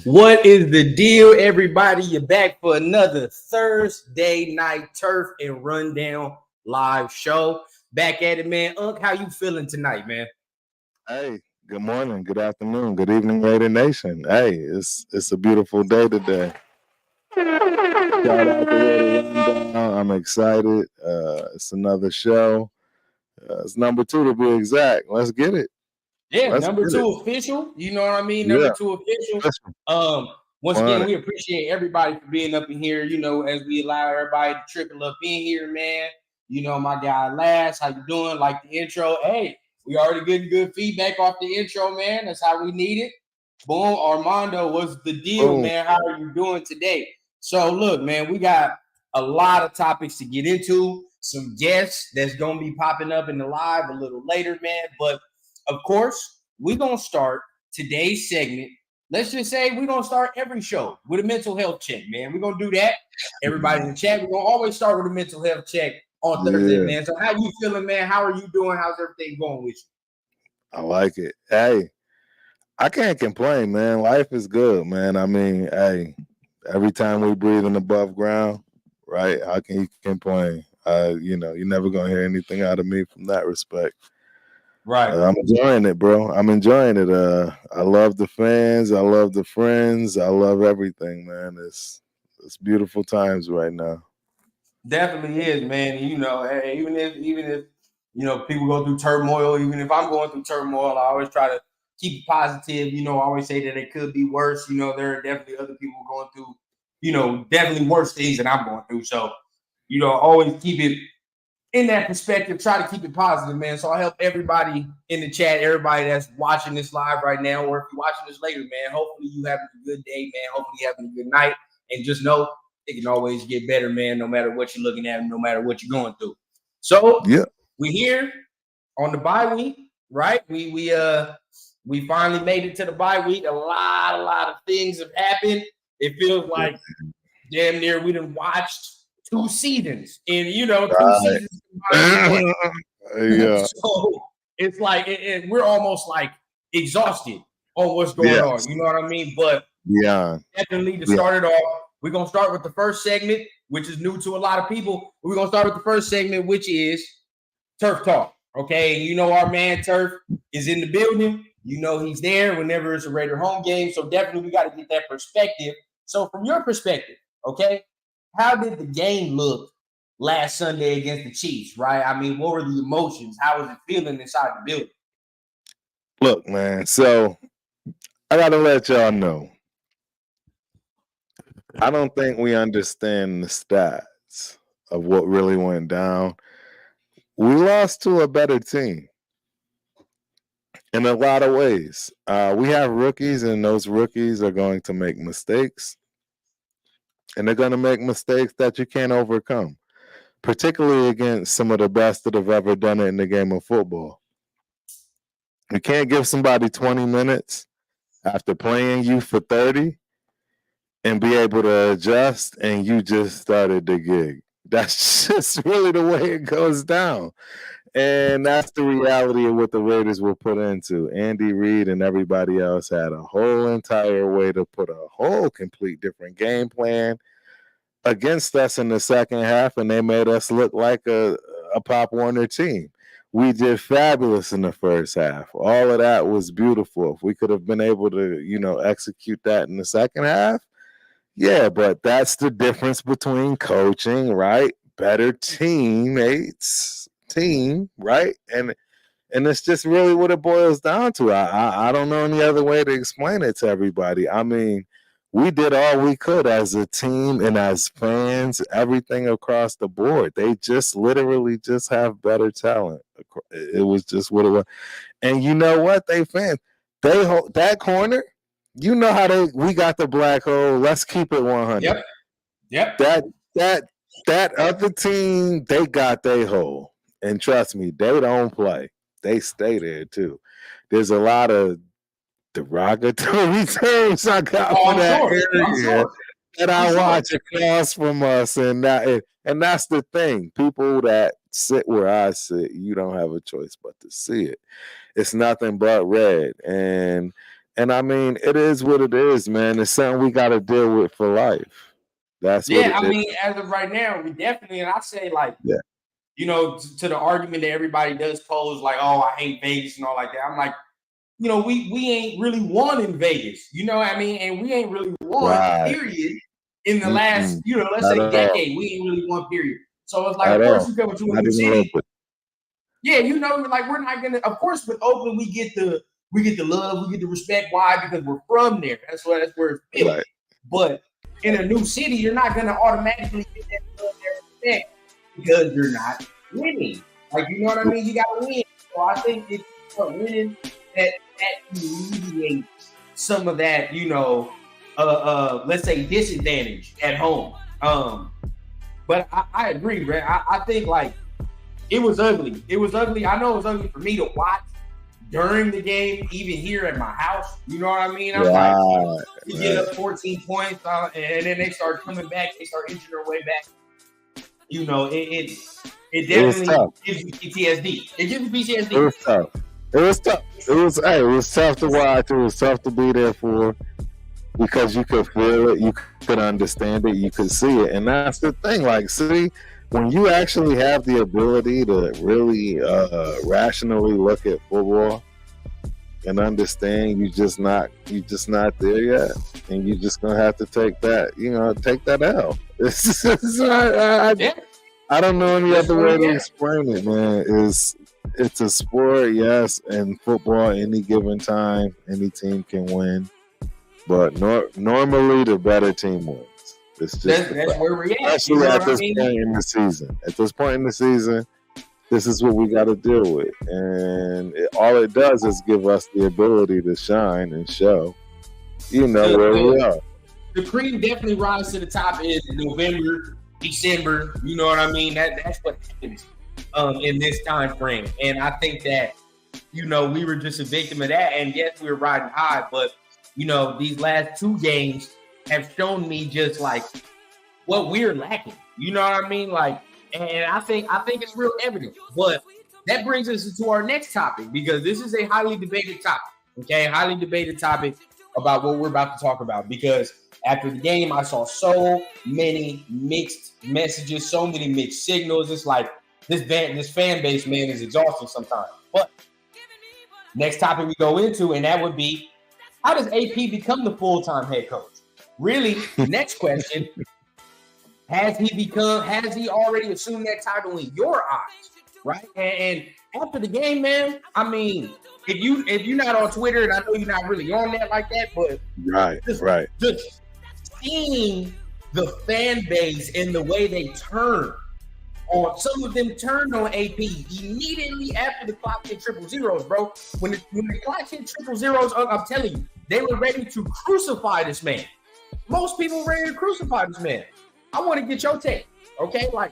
What is the deal, everybody? You're back for another Thursday night turf and rundown live show. Back at it, man. Unc, how you feeling tonight, man? Hey, good morning, good afternoon, good evening, Raider Nation. Hey, it's a beautiful day today. Shout out to Raider Rundown. I'm excited. It's another show. It's number two to be exact. Let's get it. Yeah, Let's number get it. two official. You know what I mean? Number Yeah. two official. Listen, Um, Once on again, it. we appreciate everybody for being up in here. You know, as we allow everybody to trickle up in here, man. You know, my guy Last, how you doing? Like the intro. Hey, we already getting good feedback off the intro, man. That's how we need it. Boom, Armando, what's the deal, Boom. man? How are you doing today? So, look, man, we got a lot of topics to get into. Some guests that's gonna be popping up in the live a little later, man. But of course, we're gonna start today's segment. Let's just say we're gonna start every show with a mental health check, man. We're gonna do that. Everybody in the chat, we're gonna always start with a mental health check on Thursday, Yeah, man. So how you feeling, man? How are you doing? How's everything going with you? I like it. Hey, I can't complain, man. Life is good, man. I mean, hey, every time we breathing above ground, right? How can you complain? You're never gonna hear anything out of me from that respect. Right. I'm enjoying it, bro. I'm enjoying it. I love the fans. I love the friends. I love everything, man. It's beautiful times right now. Definitely is, man. You know, hey, even if people go through turmoil, even if I'm going through turmoil, I always try to keep it positive. You know, I always say that it could be worse. You know, there are definitely other people going through, definitely worse things than I'm going through. So, always keep it in that perspective. Try to keep it positive, man. So I help everybody in the chat, everybody that's watching this live right now, or if you're watching this later, man. Hopefully you having a good day, man. Hopefully you having a good night, and just know it can always get better, man. No matter what you're looking at, no matter what you're going through. So Yeah, we here on the bye week, right? We finally made it to the bye week. A lot of things have happened. It feels yeah, like damn near we done watched two seasons in two right. seasons combined in one. Yeah, So it's like we're almost like exhausted on what's going on. yes, You know what I mean? But beyond, definitely to yeah, start it off, we're gonna start with the first segment, which is new to a lot of people. We're gonna start with the first segment, which is Turf Talk. Okay, you know our man Turf is in the building. You know he's there whenever it's a Raider home game. So definitely we got to get that perspective. So from your perspective, okay, how did the game look last Sunday against the Chiefs? Right? I mean, what were the emotions? How was it feeling inside the building? look, man. So I gotta let y'all know. I don't think we understand the stats of what really went down. We lost to a better team in a lot of ways. We have rookies, and those rookies are going to make mistakes, and they're going to make mistakes that you can't overcome, particularly against some of the best that have ever done it in the game of football. You can't give somebody 20 minutes after playing you for 30 and be able to adjust, and you just started the gig. That's just really the way it goes down. And that's the reality of what the Raiders were put into. Andy Reid and everybody else had a whole entire way to put a whole complete different game plan against us in the second half, and they made us look like a Pop Warner team. We did fabulous in the first half. All of that was beautiful. If we could have been able to, execute that in the second half, yeah, but that's the difference between coaching, right? Better team, right? And it's just really what it boils down to. I don't know any other way to explain it to everybody. I mean, we did all we could as a team and as fans, everything across the board. They just literally just have better talent. It was just what it was. And you know what? They fans, that corner. You know how we got the black hole. Let's keep it 100. Yep. Yep. That that that other team, they got their hole. And trust me, they don't play. They stay there too. There's a lot of derogatory terms I got Oh, for I'm that sure. I'm area sure. that I'm I sure. watch across from us, and that's the thing. People that sit where I sit, you don't have a choice but to see it. It's nothing but red, And I mean, it is what it is, man. It's something we got to deal with for life. That's what Yeah, it I is. mean, as of right now, we definitely, and I say like, Yeah. to the argument that everybody does pose, like, oh, I hate Vegas and all like that. I'm like, we ain't really won in Vegas, you know what I mean? And we ain't really won, Right. period, in the last, Mm-mm. let's Not say at all. decade. We ain't really won, period. So it's like, At of course, all. you come to a Not new even a little city. bit. Yeah, like we're not gonna. Of course, with Oakland, we get the love, we get the respect. Why? Because we're from there. That's where it's built. Right. But in a new city, you're not gonna automatically get that love, that respect because you're not winning. Like, you know what I mean? You gotta win. So I think if you start winning, that alleviates some of that, let's say disadvantage at home. But I agree, Brett. I think like it was ugly. It was ugly. I know it was ugly for me to watch during the game, even here at my house. You know what I mean? I'm like, you get up 14 points, and then they start coming back. They start inching their way back. It definitely gives you PTSD. It gives you PTSD. It was tough. It was tough to watch. It was tough to be there for, because you could feel it, you could understand it, you could see it. And that's the thing. Like, see, when you actually have the ability to really rationally look at football and understand, you just not there yet, and you're just gonna have to take that L. I don't know any other way to explain it, man. It's a sport, yes, and football, any given time, any team can win, but normally the better team wins. It's just that's where we're at. Especially at this point in the season. At this point in the season, this is what we got to deal with, and all it does is give us the ability to shine and show, where we are. The cream definitely rises to the top in November, December. You know what I mean? That's what happens in this time frame, and I think that we were just a victim of that. And yes, we were riding high, but these last two games have shown me just like what we're lacking. You know what I mean? Like, and I think it's real evident. But that brings us to our next topic, because this is a highly debated topic. Okay, highly debated topic about what we're about to talk about. Because after the game, I saw so many mixed messages, so many mixed signals. It's like this fan base, man, is exhausting sometimes. But next topic we go into, and that would be, how does AP become the full-time head coach? Really, next question, has he already assumed that title in your eyes, right? And after the game, man, I mean, if you're not on Twitter, and I know you're not really on that like that, but just seeing the fan base and the way they turn on, some of them turned on AP immediately after the clock hit triple zeros, bro. When the clock hit triple zeros, I'm telling you, they were ready to crucify this man. Most people were ready to crucify this man. I want to get your take, okay? Like,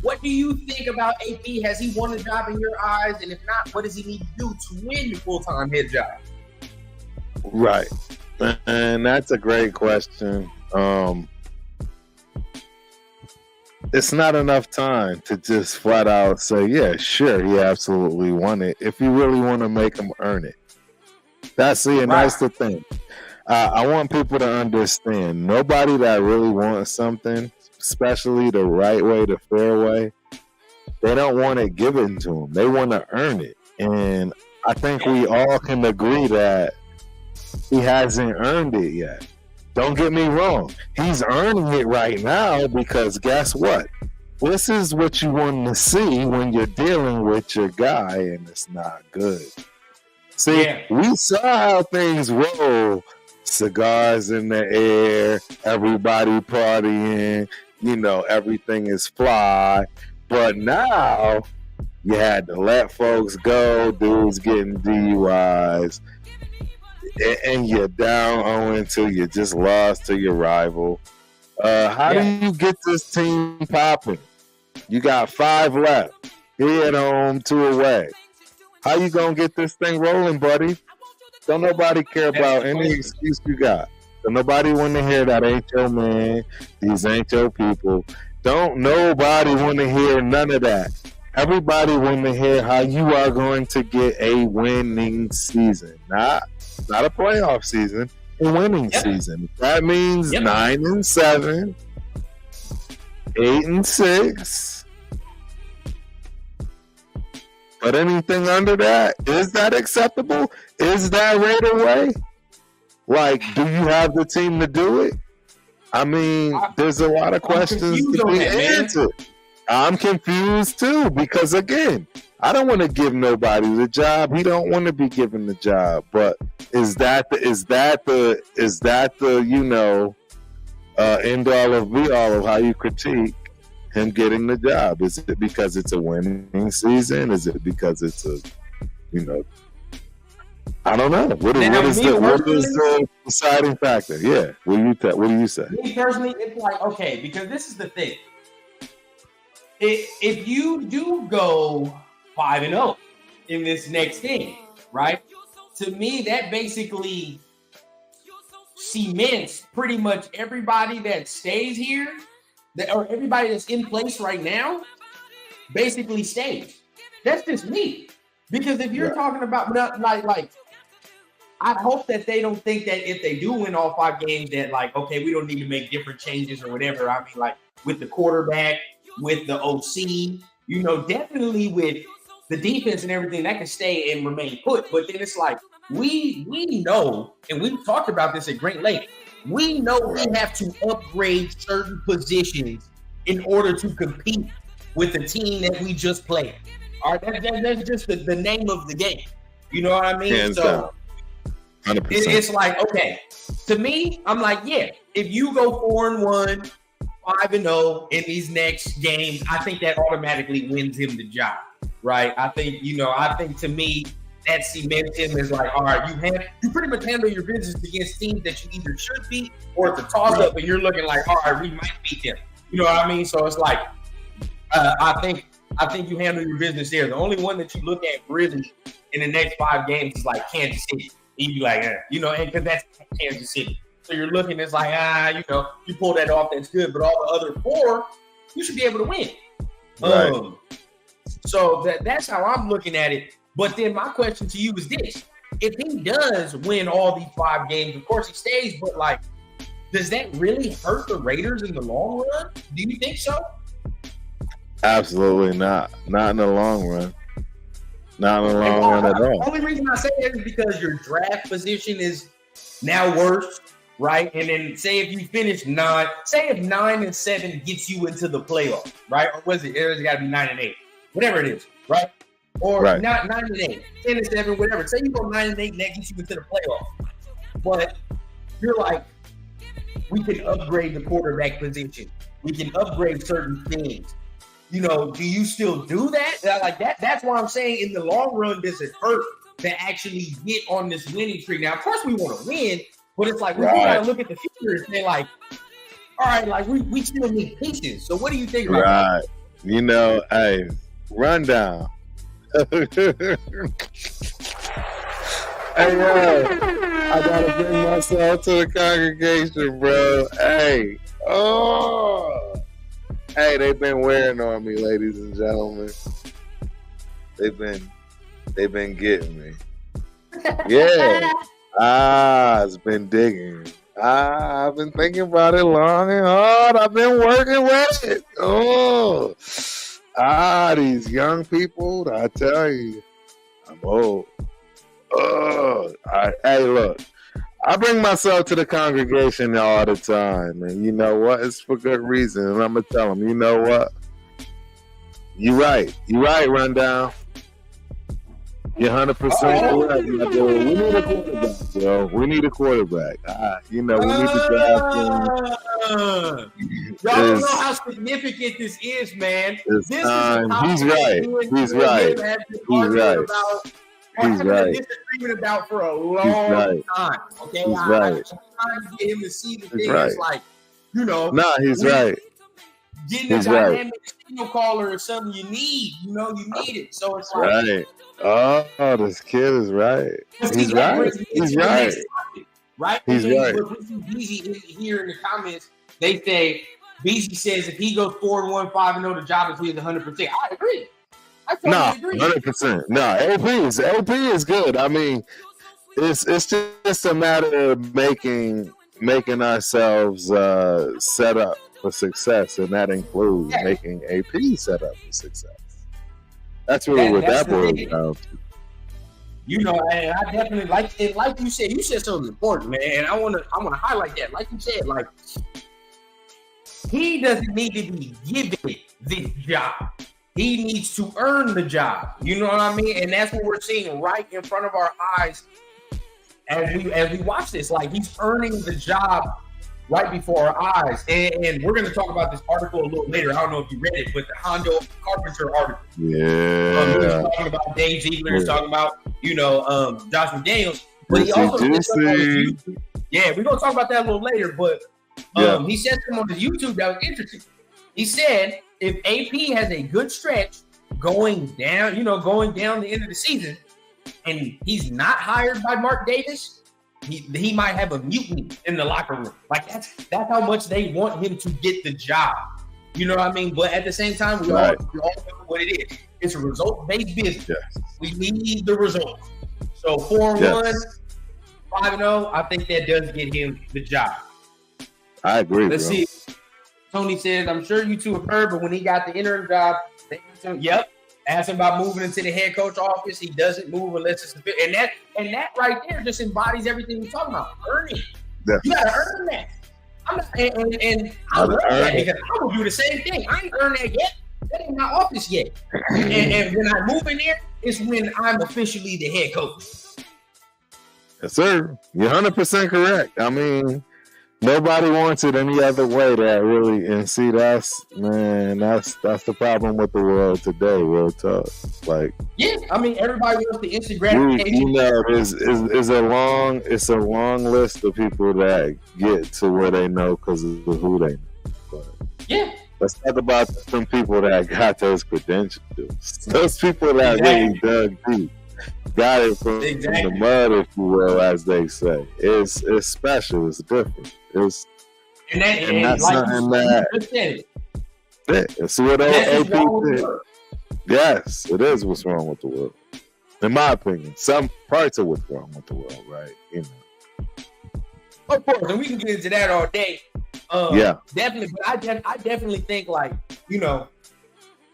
what do you think about AP? Has he won the job in your eyes? And if not, what does he need to do to win the full-time head job? Right. And that's a great question. It's not enough time to just flat out say, yeah, sure, he absolutely won it, if you really want to make him earn it. That's the thing. I want people to understand, nobody that really wants something, especially the right way, the fair way, they don't want it given to them. They want to earn it. And I think we all can agree that he hasn't earned it yet. Don't get me wrong. He's earning it right now, because guess what? This is what you want to see when you're dealing with your guy, and it's not good. See, we saw how things roll. Cigars in the air, everybody partying, everything is fly. But now you had to let folks go, dudes getting DUIs, and you're down 0-2, you just lost to your rival. How do you get this team popping? You got 5 left, here at home, 2 away. How you gonna get this thing rolling, buddy? Don't nobody care about any excuse you got. Don't nobody want to hear that ain't your man. These ain't your people. Don't nobody want to hear none of that. Everybody want to hear how you are going to get a winning season. Not not a playoff season, a winning season. That means 9-7, 8-6. But anything under that, is that acceptable? Is that Raider way? Like, do you have the team to do it? I mean, there's a lot of questions to be answered. I'm confused too, because again, I don't want to give nobody the job. He don't want to be given the job. But is that the end all of be all of how you critique him getting the job? Is it because it's a winning season? Is it because it's a, I don't know. What is the deciding factor? Yeah. What do you say? Me personally, it's like, okay, because this is the thing. If you do go 5-0 in this next game, right? To me, that basically cements pretty much everybody that stays here, or everybody that's in place right now, basically stays. That's just me. Because if you're talking about like, I hope that they don't think that if they do win all 5 games that like, okay, we don't need to make different changes or whatever. I mean, like with the quarterback, with the OC, definitely with the defense and everything that can stay and remain put. But then it's like, we know, and we've talked about this at great length. We know we have to upgrade certain positions in order to compete with the team that we just played. All right, that's just the name of the game. You know what I mean? Hands down. 100%. It's like, okay, to me, I'm like, yeah, if you go 4-1, 5-0 in these next games, I think that automatically wins him the job, right? I think to me, that cements him as like, all right, you pretty much handle your business against teams that you either should beat or it's a toss-up, and you're looking like, all right, we might beat them. You know what I mean? So it's like, I think you handle your business there. The only one that you look at really in the next 5 games is like Kansas City. You'd be like, and because that's Kansas City. So you're looking, it's like, you pull that off, that's good. But all the other 4, you should be able to win. Right. So that's how I'm looking at it. But then my question to you is this. If he does win all these 5 games, of course he stays, but like, does that really hurt the Raiders in the long run? Do you think so? Absolutely not. Not in the long run. Not in the long run at all. The only reason I say that is because your draft position is now worse, right? And then say if you finish 9, say if 9-7 gets you into the playoffs, right? Or was it? It's got to be 9-8, whatever it is, right? Or not 9-8, 10-7, whatever. Say you go 9-8, and that gets you into the playoffs. But you're like, we can upgrade the quarterback position. We can upgrade certain things. Do you still do that? Like that's why I'm saying in the long run, does it hurt to actually get on this winning streak? Now, of course, we want to win, but it's like we gotta look at the future and say, like, all right, like we still need pieces. So what do you think about that? Hey, rundown. Hey, I gotta bring myself to the congregation, bro. Hey, hey, they've been wearing on me, ladies and gentlemen. They've been getting me. Yeah. It's been digging. I've been thinking about it long and hard. I've been working with it. These young people, I tell you, I'm old. Hey, look. I bring myself to the congregation all the time, and you know what? It's for good reason, and I'm gonna tell them, you know what? You right, Rundown. You're 100% correct. We need a quarterback, bro. We need a quarterback. We need to draft him. Y'all don't know how significant this is, man. This is he's right. He's right. He's right. Disagreement about for a long time. Okay, he's right. I'm trying to get him to see the thing. It's like, he's right. Getting a dynamic signal caller is something you need. You need it. So it's like, right. Oh, this kid is right. He's right. He's right. Right. He's right. Beezy here in the comments, they say Beezy says if he goes 4-1, 5-0, the job is his 100%. I agree. I totally agree. 100%. No, LP is good. I mean, it's just a matter of making ourselves set up for success, and that includes making AP set up for success. That's really what that boils down to. You know, and I definitely like you said something important, man. And I wanna highlight that. Like you said, like he doesn't need to be given this job. He needs to earn the job. You know what I mean? And that's what we're seeing right in front of our eyes as we watch this. Like he's earning the job right before our eyes. And we're going to talk about this article a little later. I don't know if you read it, but the Hondo Carpenter article. Yeah. He was talking about Dave Ziegler. He's talking about, Josh McDaniels. But he also did something on his YouTube. Yeah, we're going to talk about that a little later. But he said something on his YouTube that was interesting. He said, if AP has a good stretch going down the end of the season, and he's not hired by Mark Davis, he might have a mutiny in the locker room. Like that's how much they want him to get the job. You know what I mean? But at the same time, we all know what it is. It's a result-based business. Yes. We need the results. So 4-1, 5-0, I think that does get him the job. I agree. Let's see. Tony says, I'm sure you two have heard, but when he got the interim job, they asked him, asked him about moving into the head coach office. He doesn't move unless it's and that right there just embodies everything we're talking about. Earning. Yeah. You gotta earn that. I'm not, and I love that because I will do the same thing. I ain't earned that yet. That ain't my office yet. and when I move in there, it's when I'm officially the head coach. Yes, sir. You're 100% correct. I mean, nobody wants it any other way. That really, and see, that's the problem with the world today. Real talk, like I mean, everybody wants the instant gratification. It's a long list of people that get to where they know because of who they know. But let's talk about some people that got those credentials. Those people that really dug deep. Got it from the mud, if you will, as they say. It's special. It's different. It's that's like something that. It's what AP did. Yes, it is what's wrong with the world. In my opinion, some parts of what's wrong with the world, right? Of course, and we can get into that all day. Definitely. But I definitely think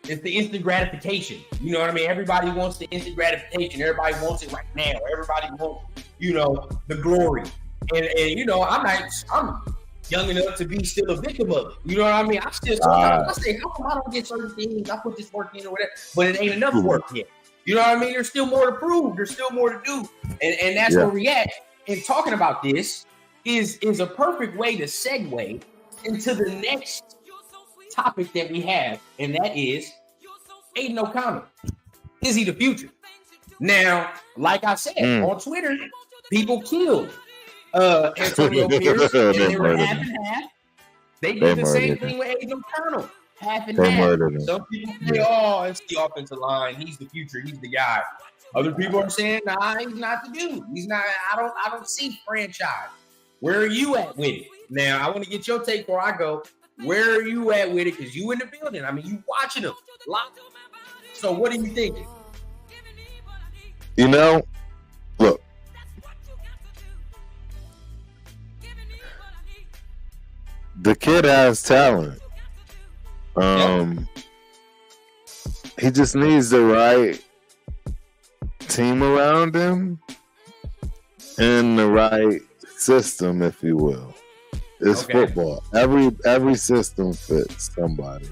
it's the instant gratification. You know what I mean? Everybody wants the instant gratification. Everybody wants it right now. Everybody wants, the glory. And I'm young enough to be still a victim of it. You know what I mean? I say, how come I don't get certain things? I put this work in or whatever, but it ain't enough work yet. You know what I mean? There's still more to prove. There's still more to do. And that's where we at. And talking about this is a perfect way to segue into the next topic that we have, and that is Aiden O'Connell. Is he the future? Now, like I said, on Twitter, people killed Antonio Pierce, and they were half and half. They did the same thing with Aiden O'Connell, half and half. Some people say, "Oh, it's the offensive line. He's the future. He's the guy." Other people are saying, "Nah, he's not the dude. He's not. I don't see franchise." Where are you at with it? Now, I want to get your take before I go. Where are you at with it? Because you in the building. I mean, you watching them. So what are you thinking? Look. The kid has talent. He just needs the right team around him and the right system, if you will. It's football. Every system fits somebody.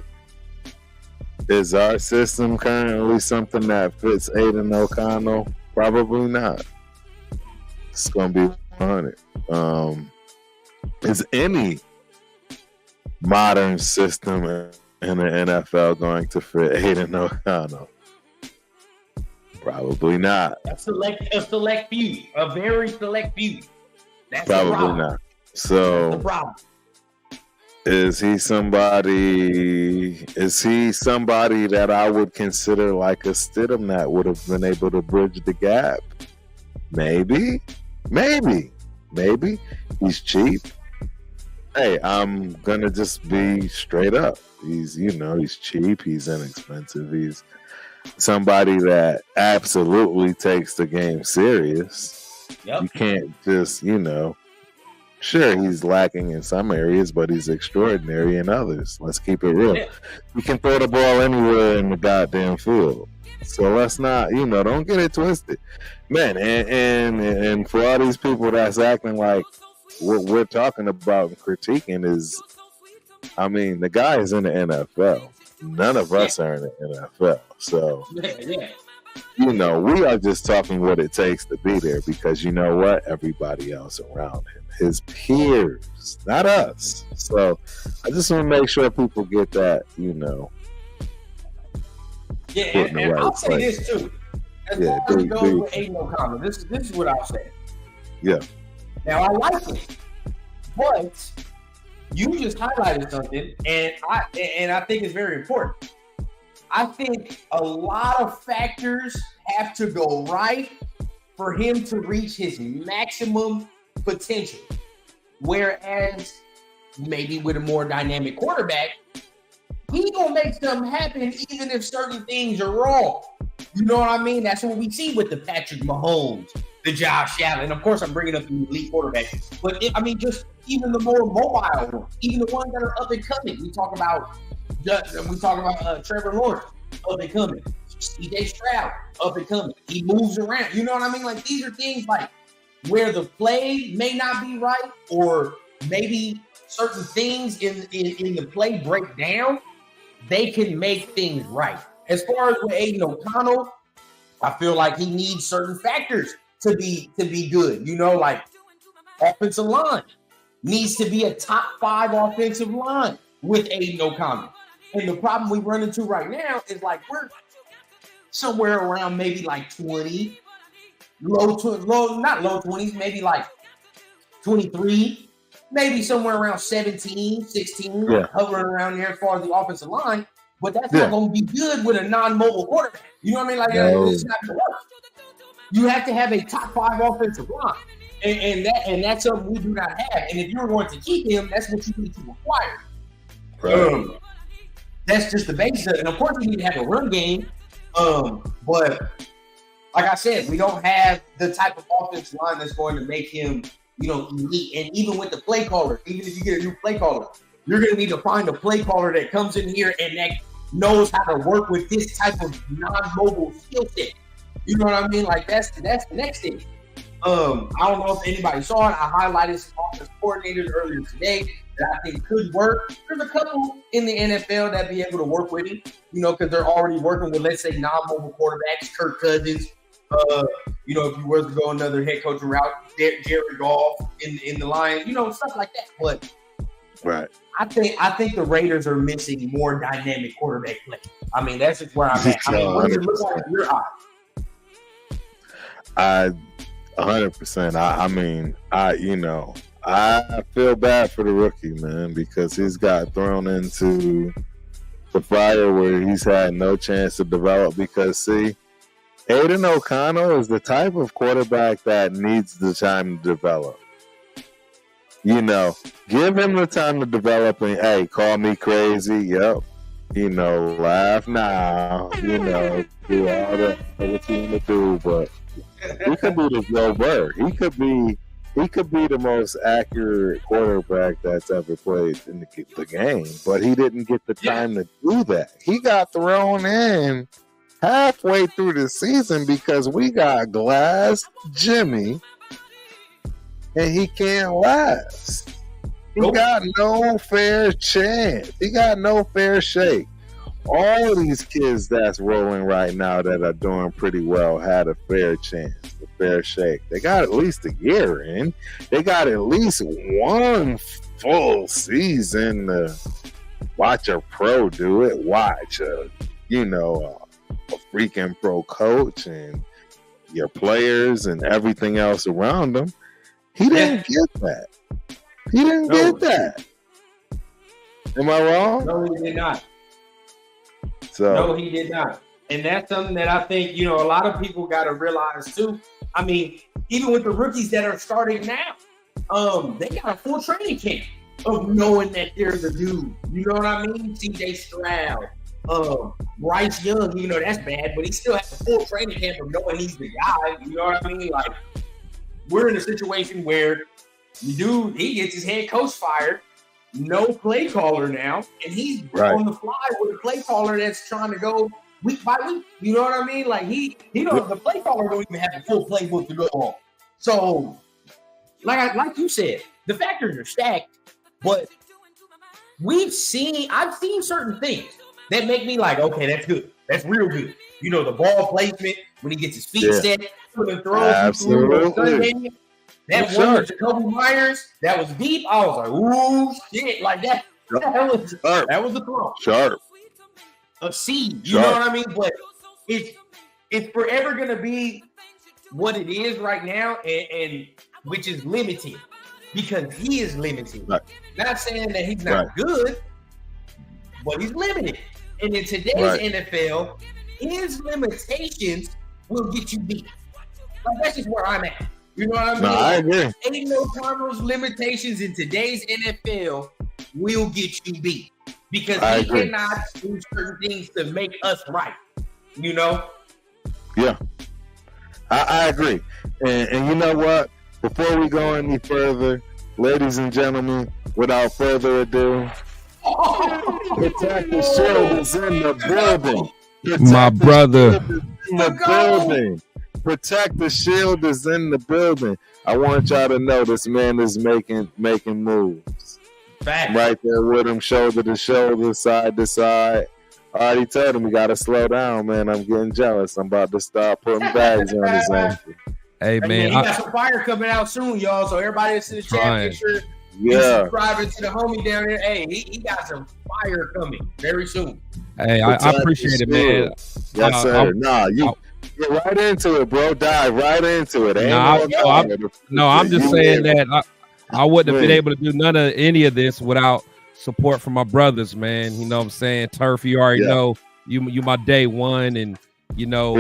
Is our system currently something that fits Aiden O'Connell? Probably not. It's gonna be 100. Is any modern system in the NFL going to fit Aiden O'Connell? Probably not. A select few. A very select few. That's probably not. So, that's the problem. Is he somebody that I would consider like a Stidham that would have been able to bridge the gap? Maybe. He's cheap. Hey, I'm gonna just be straight up. He's cheap. He's inexpensive. He's somebody that absolutely takes the game serious. Yep. You can't just, sure, he's lacking in some areas, but he's extraordinary in others. Let's keep it real. Yeah. You can throw the ball anywhere in the goddamn field. So let's not, don't get it twisted. Man, and for all these people that's acting like what we're talking about and critiquing is, the guy is in the NFL. None of us are in the NFL. So, we are just talking what it takes to be there because you know what? Everybody else around him, his peers, not us. So I just want to make sure people get that, Yeah, and I'll say this too. As far as it goes with Aiden O'Connell, this is what I'll say. Yeah. Now I like it, but you just highlighted something, and I think it's very important. I think a lot of factors have to go right for him to reach his maximum potential. Whereas maybe with a more dynamic quarterback, he gonna make something happen even if certain things are wrong. You know what I mean? That's what we see with the Patrick Mahomes, the Josh Allen. Of course, I'm bringing up the elite quarterbacks, but just even the more mobile ones, even the ones that are up and coming. We talk about Trevor Lawrence, up and coming. CJ Stroud, up and coming. He moves around. You know what I mean? Like, these are things like where the play may not be right, or maybe certain things in the play break down. They can make things right. As far as with Aiden O'Connell, I feel like he needs certain factors to be good. Like offensive line needs to be a top 5 offensive line with Aiden O'Connell. And the problem we run into right now is like we're somewhere around maybe like 20, not low 20s, maybe like 23, maybe somewhere around 17, 16, hovering around there as far as the offensive line. But that's not going to be good with a non-mobile quarterback. You know what I mean? Like, it's not going to work. You have to have a top 5 offensive line. And that's something we do not have. And if you're going to keep him, that's what you need to acquire. Right. That's just the basis of it. And of course, you need to have a run game. But like I said, we don't have the type of offensive line that's going to make him, elite. And even with the play caller, even if you get a new play caller, you're going to need to find a play caller that comes in here and that knows how to work with this type of non-mobile skill set. You know what I mean? Like, that's the next thing. I don't know if anybody saw it. I highlighted some offensive coordinators earlier today that I think could work. There's a couple in the NFL that be able to work with him, because they're already working with, let's say, non-mobile quarterbacks, Kirk Cousins. If you were to go another head coach route, Jared Goff in the Lions, stuff like that. But right, I think the Raiders are missing more dynamic quarterback play. That's just where I'm at. What does it look like in your eyes? 100%. I feel bad for the rookie, man, because he's got thrown into the fire where he's had no chance to develop. Because, see, Aiden O'Connell is the type of quarterback that needs the time to develop. Give him the time to develop and, hey, call me crazy. Yep. Laugh now. Do all the what you want to do, but he could be the Joe Burr. He could be the most accurate quarterback that's ever played in the game, but he didn't get the time to do that. He got thrown in halfway through the season because we got Glass Jimmy, and he can't last. He got no fair chance. He got no fair shake. All these kids that's rolling right now that are doing pretty well had a fair chance, a fair shake. They got at least a year in. They got at least one full season to watch a pro do it. Watch a freaking pro coach and your players and everything else around them. He didn't get that. He didn't get that. Am I wrong? No, he did not. No, he did not. And that's something that I think, a lot of people got to realize too. Even with the rookies that are starting now, they got a full training camp of knowing that they're the dude. You know what I mean? CJ Stroud, Bryce Young, that's bad, but he still has a full training camp of knowing he's the guy. You know what I mean? Like, we're in a situation where the dude, he gets his head coach fired, no play caller now, and he's on the fly with a play caller that's trying to go week by week. You know what I mean? Like he don't, the play caller don't even have a full playbook to go on. So, like you said, the factors are stacked, but I've seen certain things that make me like, okay, that's good. That's real good. You know, the ball placement when he gets his feet set, the throws. Absolutely. That one with Jacoby Myers, that was deep. I was like, ooh, shit, like that. That was the throw. Sharp. A seed. You know what I mean? But it's forever gonna be what it is right now, and which is limited because he is limited. Right. Not saying that he's not good, but he's limited. And in today's NFL, his limitations will get you beat. Like, that's just where I'm at. You know what I mean? No, I agree. Ain't no Cardinals limitations in today's NFL will get you beat because he cannot do certain things to make us right. You know? Yeah, I agree. And you know what? Before we go any further, ladies and gentlemen, without further ado, Protect the Shield is in the building. My brother. In the building. Protect the Shield is in the building. I want y'all to know this man is making moves. Fact. Right there with him, shoulder to shoulder, side to side. I already told him we got to slow down, man. I'm getting jealous. I'm about to start putting bags on his ankle. Hey, man. He got some fire coming out soon, y'all. So everybody that's in the chat, make sure you subscribing to the homie down there. Hey, he got some fire coming very soon. Hey, I appreciate it, man. Yes, sir. You get right into it, bro. Dive right into it. I'm just saying that I wouldn't have been able to do none of any of this without support from my brothers, man. You know what I'm saying? Turf, you already know you my day one, and you know,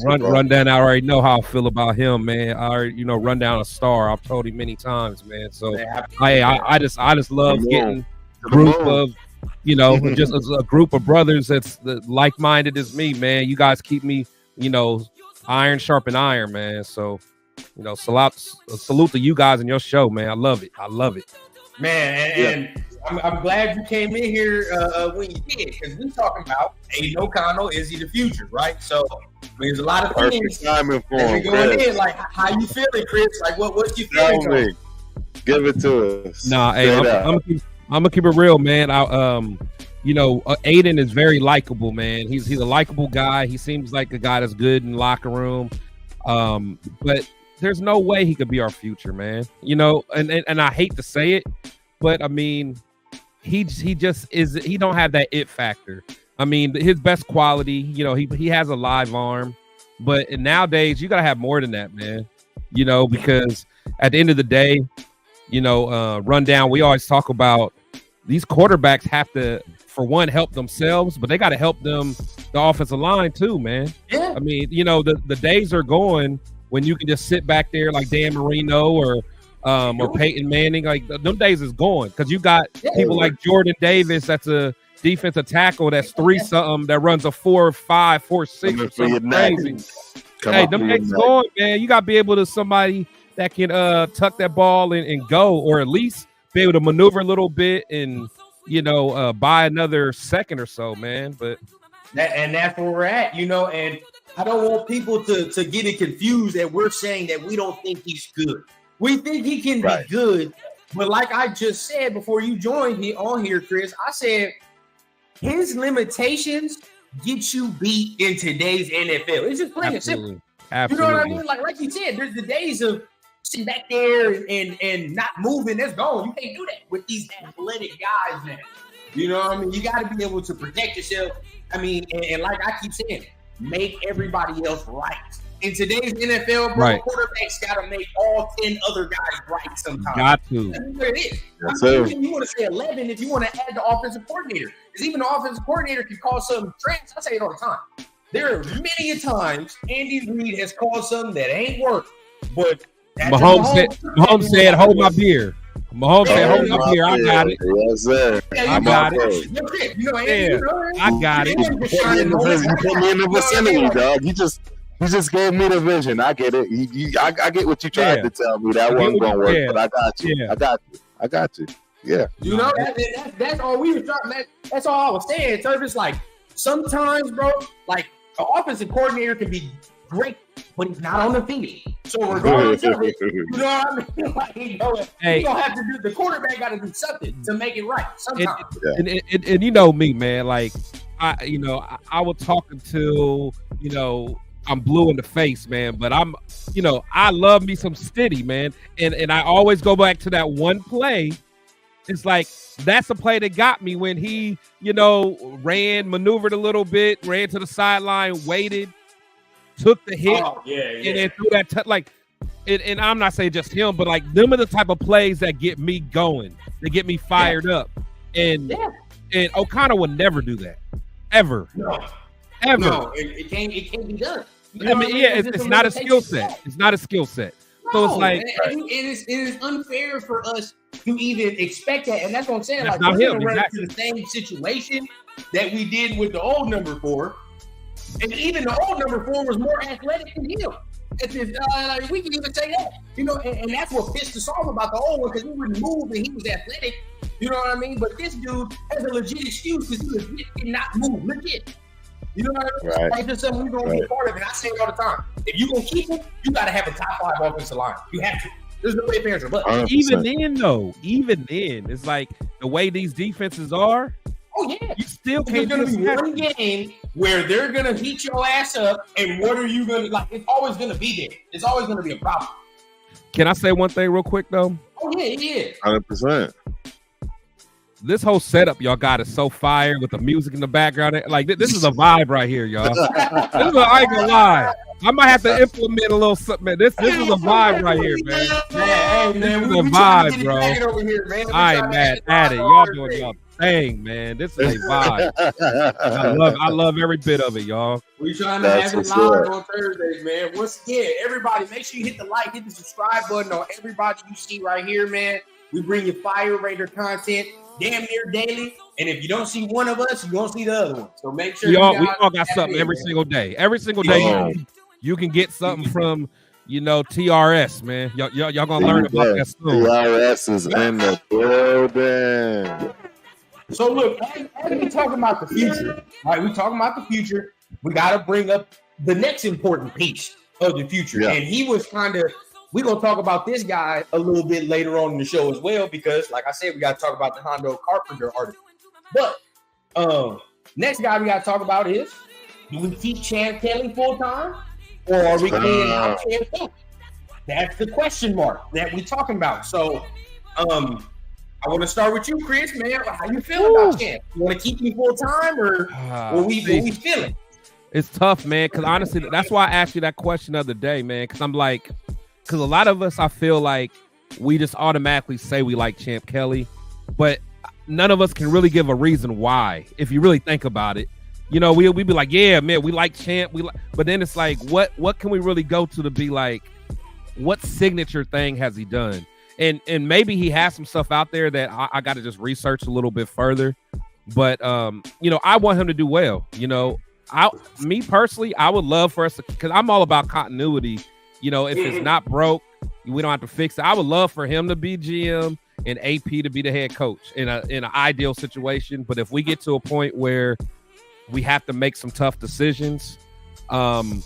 Rundown, I already know how I feel about him, man. I already, Rundown a star. I've told him many times, man. So I just love getting a group of, just a group of brothers that's like-minded as me, man. You guys keep me, iron sharpen iron, man. So, salute to you guys and your show, man. I love it. Man, and I'm glad you came in here when you did, because we're talking about Aiden O'Connell, is he the future, right? So there's a lot of things that we're going in, like how you feeling, Chris? Like what's your feeling? Give it to us. Nah, hey, I'm gonna keep it real, man. Aiden is very likable, man. He's a likable guy. He seems like a guy that's good in the locker room. But there's no way he could be our future, man. And I hate to say it, but I mean, he just is. He don't have that it factor. I mean, his best quality, he has a live arm, but nowadays you gotta have more than that, man. Because at the end of the day, Rundown, we always talk about these quarterbacks have to, for one, help themselves, but they got to help the offensive line too, man. Yeah. I mean, the days are going when you can just sit back there like Dan Marino or Peyton Manning. Like, them days is gone because you got people like Jordan Davis that's a defensive tackle that's 3-something that runs a 4.5, 4.6 or something crazy. Hey, them days going, man. You got to be able to somebody that can tuck that ball and go, or at least be able to maneuver a little bit and buy another second or so, man. But that's where we're at, and I don't want people to get it confused that we're saying that we don't think he's good. We think he can be good, but like I just said before you joined on here, Chris, I said his limitations get you beat in today's NFL. It's just plain and simple. Absolutely. You know what I mean? Like you said, there's the days of sitting back there and not moving. That's gone. You can't do that with these athletic guys now. You know what I mean? You got to be able to protect yourself. I mean, and like I keep saying, make everybody else right. In today's NFL, bro, quarterbacks got to make all 10 other guys right sometimes. Got to. That's where it is. Yes, you want to say 11 if you want to add the offensive coordinator. Because even the offensive coordinator can call something trans. I say it all the time. There are many a times Andy Reid has called something that ain't work, but Mahomes said, hold my beer. Mahomes said, hold my beer. I got it. Yes, sir. I got it. I got it. You put me in the vicinity, dog. You just He just gave me the vision. I get it. I get what you tried to tell me. That wasn't gonna work, but I got you. Yeah. I got you. Yeah. You know, that's all we were trying. That's all I was saying. So it's like sometimes, bro, like the offensive coordinator can be great, but he's not on the field. So regardless of it, you know what I mean? Like, you don't have to do. The quarterback got to do something to make it right. Sometimes. And you know me, man. Like I was talking to, I'm blue in the face, man. But I love me some Stiddy, man. And I always go back to that one play. It's like that's the play that got me when he, maneuvered a little bit, ran to the sideline, waited, took the hit, and then threw that and I'm not saying just him, but like them are the type of plays that get me going, that get me fired up. And O'Connell would never do that, ever, ever. No, it can't be done. I mean, it's not a skill set. It's not a skill set. So it's like it is unfair for us to even expect that, and that's what I'm saying. That's like we're gonna run into the same situation that we did with the old number 4, and even the old number 4 was more athletic than him. We can even say that, and that's what pissed us off about the old one, because he wouldn't move and he was athletic. You know what I mean? But this dude has a legit excuse because he legit cannot move. Legit. You know what I mean? Right. It's just something we're going to be a part of. And I say it all the time. If you're going to keep him, you got to have a top 5 offensive line. You have to. There's no way answer. But 100%. even then, it's like the way these defenses are. Oh, yeah. You still can't. There's going to be one game where they're going to heat your ass up. And what are you going to, like, it's always going to be there. It's always going to be a problem. Can I say one thing real quick, though? Oh, yeah. 100%. This whole setup y'all got is so fire with the music in the background. Like this is a vibe right here, y'all. I ain't gonna lie. I might have to implement a little something. Man. This is a vibe right here, man. This is a vibe, bro. I ain't mad at it. Y'all doing y'all thing, man. This is a vibe. I love every bit of it, y'all. We trying to have it live on Thursdays, man. Once again, everybody, make sure you hit the like, hit the subscribe button on everybody you see right here, man. We bring you Fire Raider content damn near daily, and if you don't see one of us, you won't see the other one. So make sure we all got something every single day. Every single day, you can get something from TRS, man. Y'all gonna learn about that soon. TRS is in the building. So look, as we talking about the future, right? We talking about the future. We got to bring up the next important piece of the future, and he was kind of. We're going to talk about this guy a little bit later on in the show as well, because like I said, we got to talk about the Hondo Carpenter article. But next guy we got to talk about is, do we keep Champ Kelly full time, or are we cleaning out Champ Kelly? That's the question mark that we talking about. So I want to start with you, Chris, man. How you feeling about Champ? You want to keep him full time, or what we feeling? It's tough, man, because honestly, that's why I asked you that question the other day, man, because I'm like, because a lot of us, I feel like we just automatically say we like Champ Kelly, but none of us can really give a reason why. If you really think about it, we'd be like, yeah, man, we like Champ. But then it's like, what can we really go to be like, what signature thing has he done? And maybe he has some stuff out there that I got to just research a little bit further. But I want him to do well. Me personally, I would love for us to, because I'm all about continuity. If it's not broke, we don't have to fix it. I would love for him to be GM and AP to be the head coach in an ideal situation. But if we get to a point where we have to make some tough decisions, I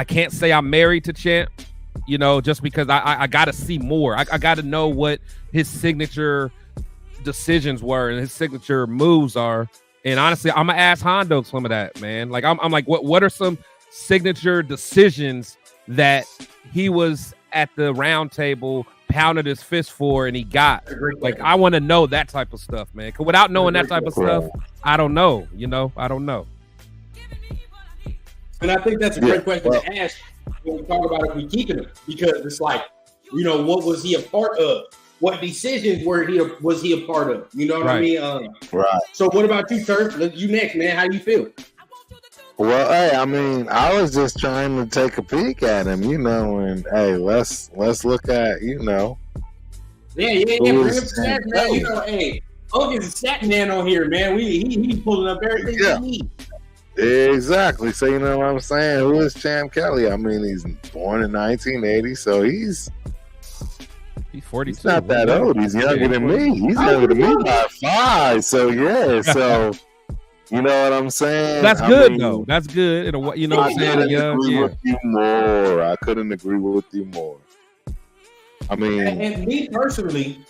can't say I'm married to Champ, just because I got to see more. I got to know what his signature decisions were and his signature moves are. And honestly, I'm gonna ask Hondo some of that, man. Like I'm like, what are some signature decisions that he was at the round table pounded his fist for and he got? Like, I want to know that type of stuff, man. Because without knowing that type of stuff, I don't know. I don't know. And I think that's a great question to ask when we talk about if we keeping him, because it's like, what was he a part of? What decisions was he a part of? You know what I mean? Right. So what about you, Turf? You next, man. How you feel? Well, hey, I mean, I was just trying to take a peek at him, and hey, let's look at, Yeah, bring up the stat, man. Hey, Hogan's a stat man on here, man. He's pulling up everything we need. Exactly. So you know what I'm saying? Who is Champ Kelly? I mean, he's born in 1980, so he's 42. He's not that old. He's younger than me. He's younger than me by 5. So yeah. So you know what I'm saying? That's good though. That's good. You know what I'm saying? With you more. I couldn't agree with you more. I mean, and me personally,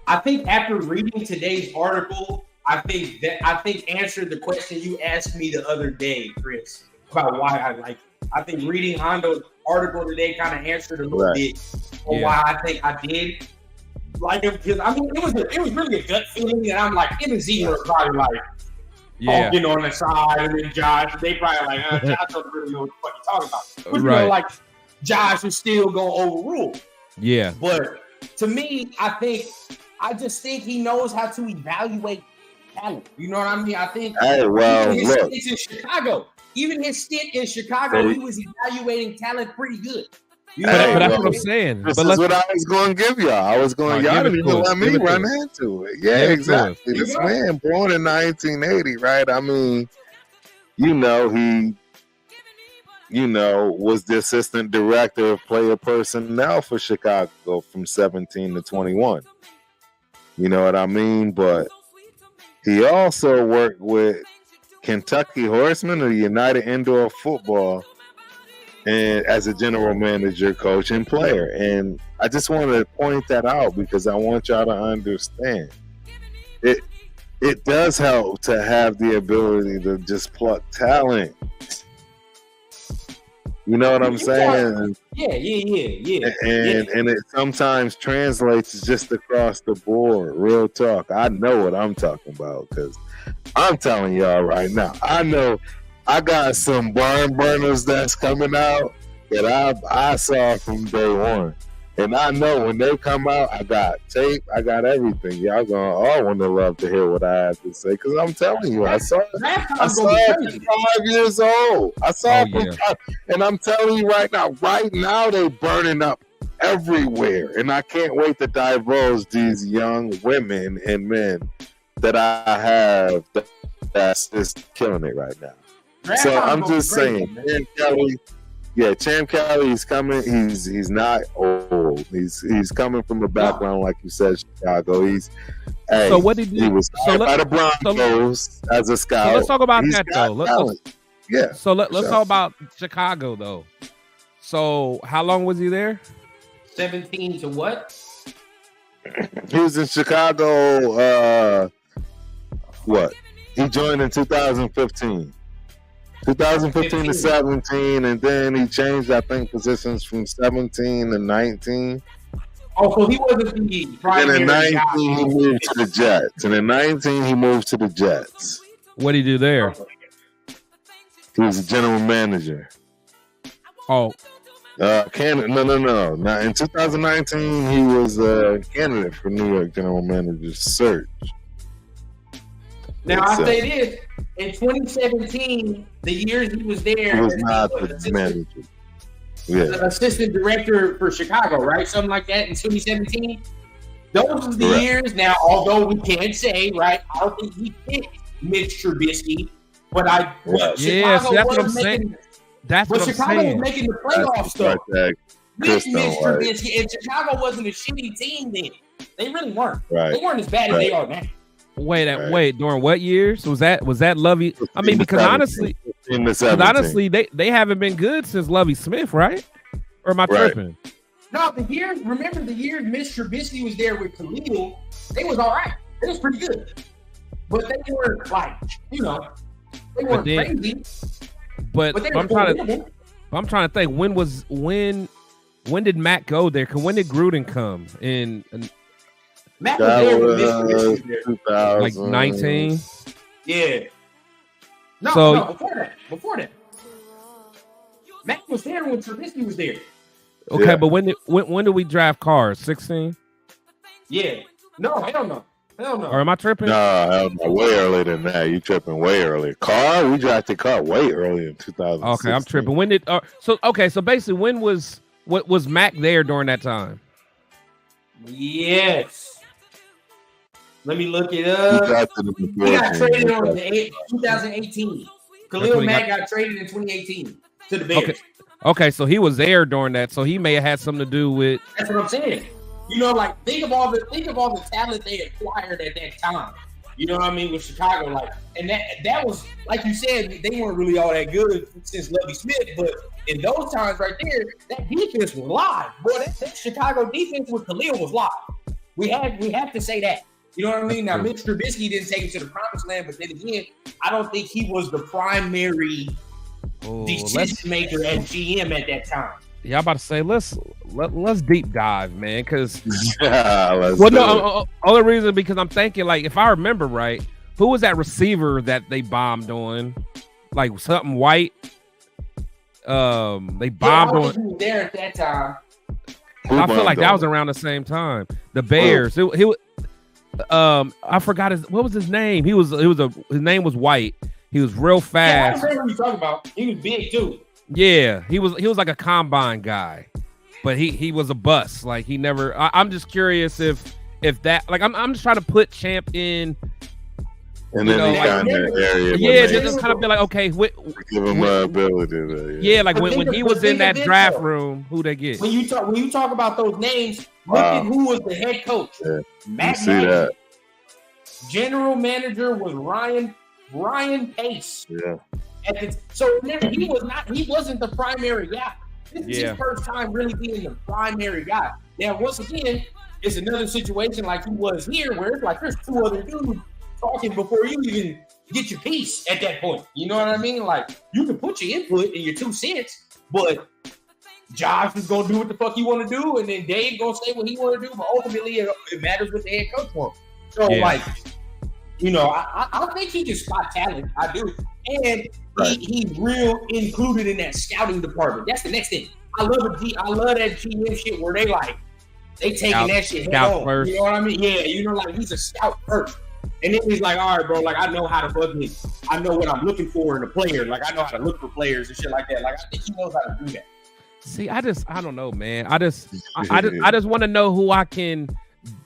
I think after reading today's article, I think answered the question you asked me the other day, Chris, about why I like it. I think reading Hondo's article today kind of answered a little bit on why I think I did like him, because I mean it was really a gut feeling, and I'm like, him and Z were probably like talking on the side, and then Josh, they probably like, Josh doesn't really know what the fuck he's talking about. But you know, like Josh is still gonna overrule. Yeah. But to me, I just think he knows how to evaluate talent. You know what I mean? I think it's in Chicago. Even his stint in Chicago, he was evaluating talent pretty good. You know but that's what I'm saying. This is what I was going to give y'all. I was going, y'all didn't even let me run into it. Yeah, exactly. This man born in 1980, right? I mean, he was the assistant director of player personnel for Chicago from 17 to 21. You know what I mean? But he also worked with Kentucky Horsemen of United Indoor Football and as a general manager, coach, and player. And I just wanted to point that out because I want y'all to understand. It does help to have the ability to just pluck talent. You know what I'm saying? Yeah. And it sometimes translates just across the board. Real talk. I know what I'm talking about because I'm telling y'all right now. I know I got some barn burners that's coming out that I saw from day one. And I know when they come out, I got tape, I got everything. Y'all gonna all want to love to hear what I have to say because I'm telling you, I saw it from 5 years old. I saw it from 5, and I'm telling you right now they burning up everywhere, and I can't wait to divulge these young women and men that I have that's just killing it right now. So I'm just saying, man, Kelly. Yeah, Champ Kelly, he's coming. He's not old. He's coming from a background like you said, Chicago. So what did he do? He was by the Broncos as a scout. So let's talk about that though. Let's talk about Chicago though. So how long was he there? 17 to what? He was in Chicago. What? He joined in 2015. 2015 to 17, and then he changed, I think, positions from 17 to 19. Oh, so he wasn't the primary. And in 19, he moved to the Jets. What did he do there? He was a general manager. Oh. Candidate? No. Now, in 2019, he was a candidate for New York general manager search. Now, I say this. In 2017, the years he was there, he was not the manager. The assistant director for Chicago, right? Something like that in 2017. Those are the years. Now, although we can't say, right, I don't think he picked Mitch Trubisky, but Chicago that's what I'm saying. Chicago was making the playoffs stuff. Right, with Mitch Trubisky, and Chicago wasn't a shitty team then. They really weren't. Right. They weren't as bad as they are now. Wait, during what years? Was that Lovey? I mean, because honestly, they haven't been good since Lovey Smith, right? Or am I tripping? No, remember the year Mitch Trubisky was there with Khalil, they was all right. It was pretty good. But they were they weren't crazy. But I'm trying to think, when did Matt go there? Because when did Gruden come in? Matt was there with Mitch Trubisky. Like 19? Yeah. No, before that. Matt was there when Trubisky was there. Okay, but when did we draft Carr? 16? Yeah. No, hell no. Or am I tripping? No, way earlier than that. You tripping way earlier. We drafted Carr way earlier in 2000. Okay, I'm tripping. When did so basically when was Mac there during that time? Yes. Let me look it up. He got traded on 2018. Khalil Mack got traded in 2018 to the Bears. Okay, so he was there during that, so he may have had something to do with. That's what I'm saying. You know, like think of all the talent they acquired at that time. You know what I mean with Chicago, like, and that was like you said, they weren't really all that good since Lovie Smith, but in those times right there, that defense was live. Boy, that Chicago defense with Khalil was live. We have to say that. You know what I mean? Now, Mitch Trubisky didn't take him to the promised land, but then again, I don't think he was the primary decision maker at GM at that time. Yeah, I'm about to say let's deep dive, man, because only reason because I'm thinking, like, if I remember right, who was that receiver that they bombed on? Like something white. They bombed on. He was there at that time. I feel like that was around the same time. The Bears. I forgot what was his name. His name was White. He was real fast. Yeah, I remember what you're talking about. He was big too. Yeah, he was like a combine guy, but he was a bust. Like he never. I'm just curious if that. Like I'm just trying to put Champ in. And then he kind of area. Yeah, just kind of be like, okay, give him ability. Yeah, like when he was in that draft room, who they get? When you talk about those names, look at who was the head coach. Yeah. Matt Nagy. General manager was Ryan Pace. Yeah. He wasn't the primary guy. This is his first time really being the primary guy. Now, once again, it's another situation like he was here, where it's like there's two other dudes talking before you even get your piece at that point. You know what I mean? Like, you can put your input and your 2 cents, but Josh is gonna do what the fuck he want to do, and then Dave gonna say what he want to do. But ultimately, it matters what the head coach wants. So, like, you know, I think he just spot talent. I do, and he's real included in that scouting department. That's the next thing. I love that GM shit where they taking that shit head on. First. You know what I mean? Yeah, you know, like he's a scout first. And then he's like, all right, bro, like I know how to I know what I'm looking for in a player. Like I know how to look for players and shit like that. Like I think he knows how to do that. See, I don't know, man. I just want to know who I can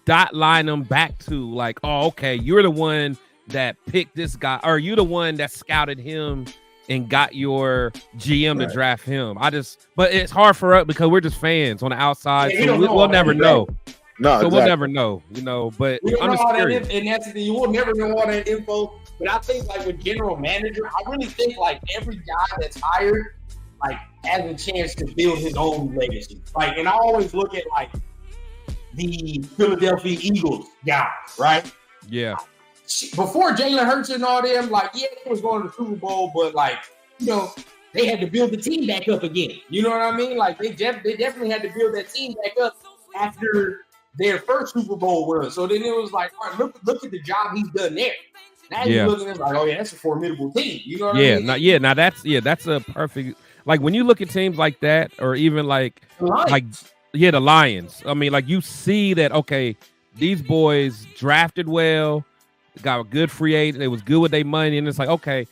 dot line them back to. Like, oh, okay, you're the one that picked this guy, or you the one that scouted him and got your GM to draft him. But it's hard for us because we're just fans on the outside, so we'll never know. No, so we'll never know, you know. But I'm just curious. And that's the thing, you will never know all that info. But I think, like with general manager, I really think like every guy that's hired, like has a chance to build his own legacy. Like, and I always look at like the Philadelphia Eagles guy, right? Yeah. Before Jalen Hurts and all them, like, yeah, they was going to the Super Bowl, but like, you know, they had to build the team back up again. You know what I mean? Like they definitely had to build that team back up after their first Super Bowl run. So then it was like, all right, look at the job he's done there. Now you're looking at like, oh yeah, that's a formidable team. You know what I mean? Now that's a perfect, like when you look at teams like that, or even like the Lions. I mean, like you see that, okay, these boys drafted well, got a good free agent, they was good with their money, and it's like, okay,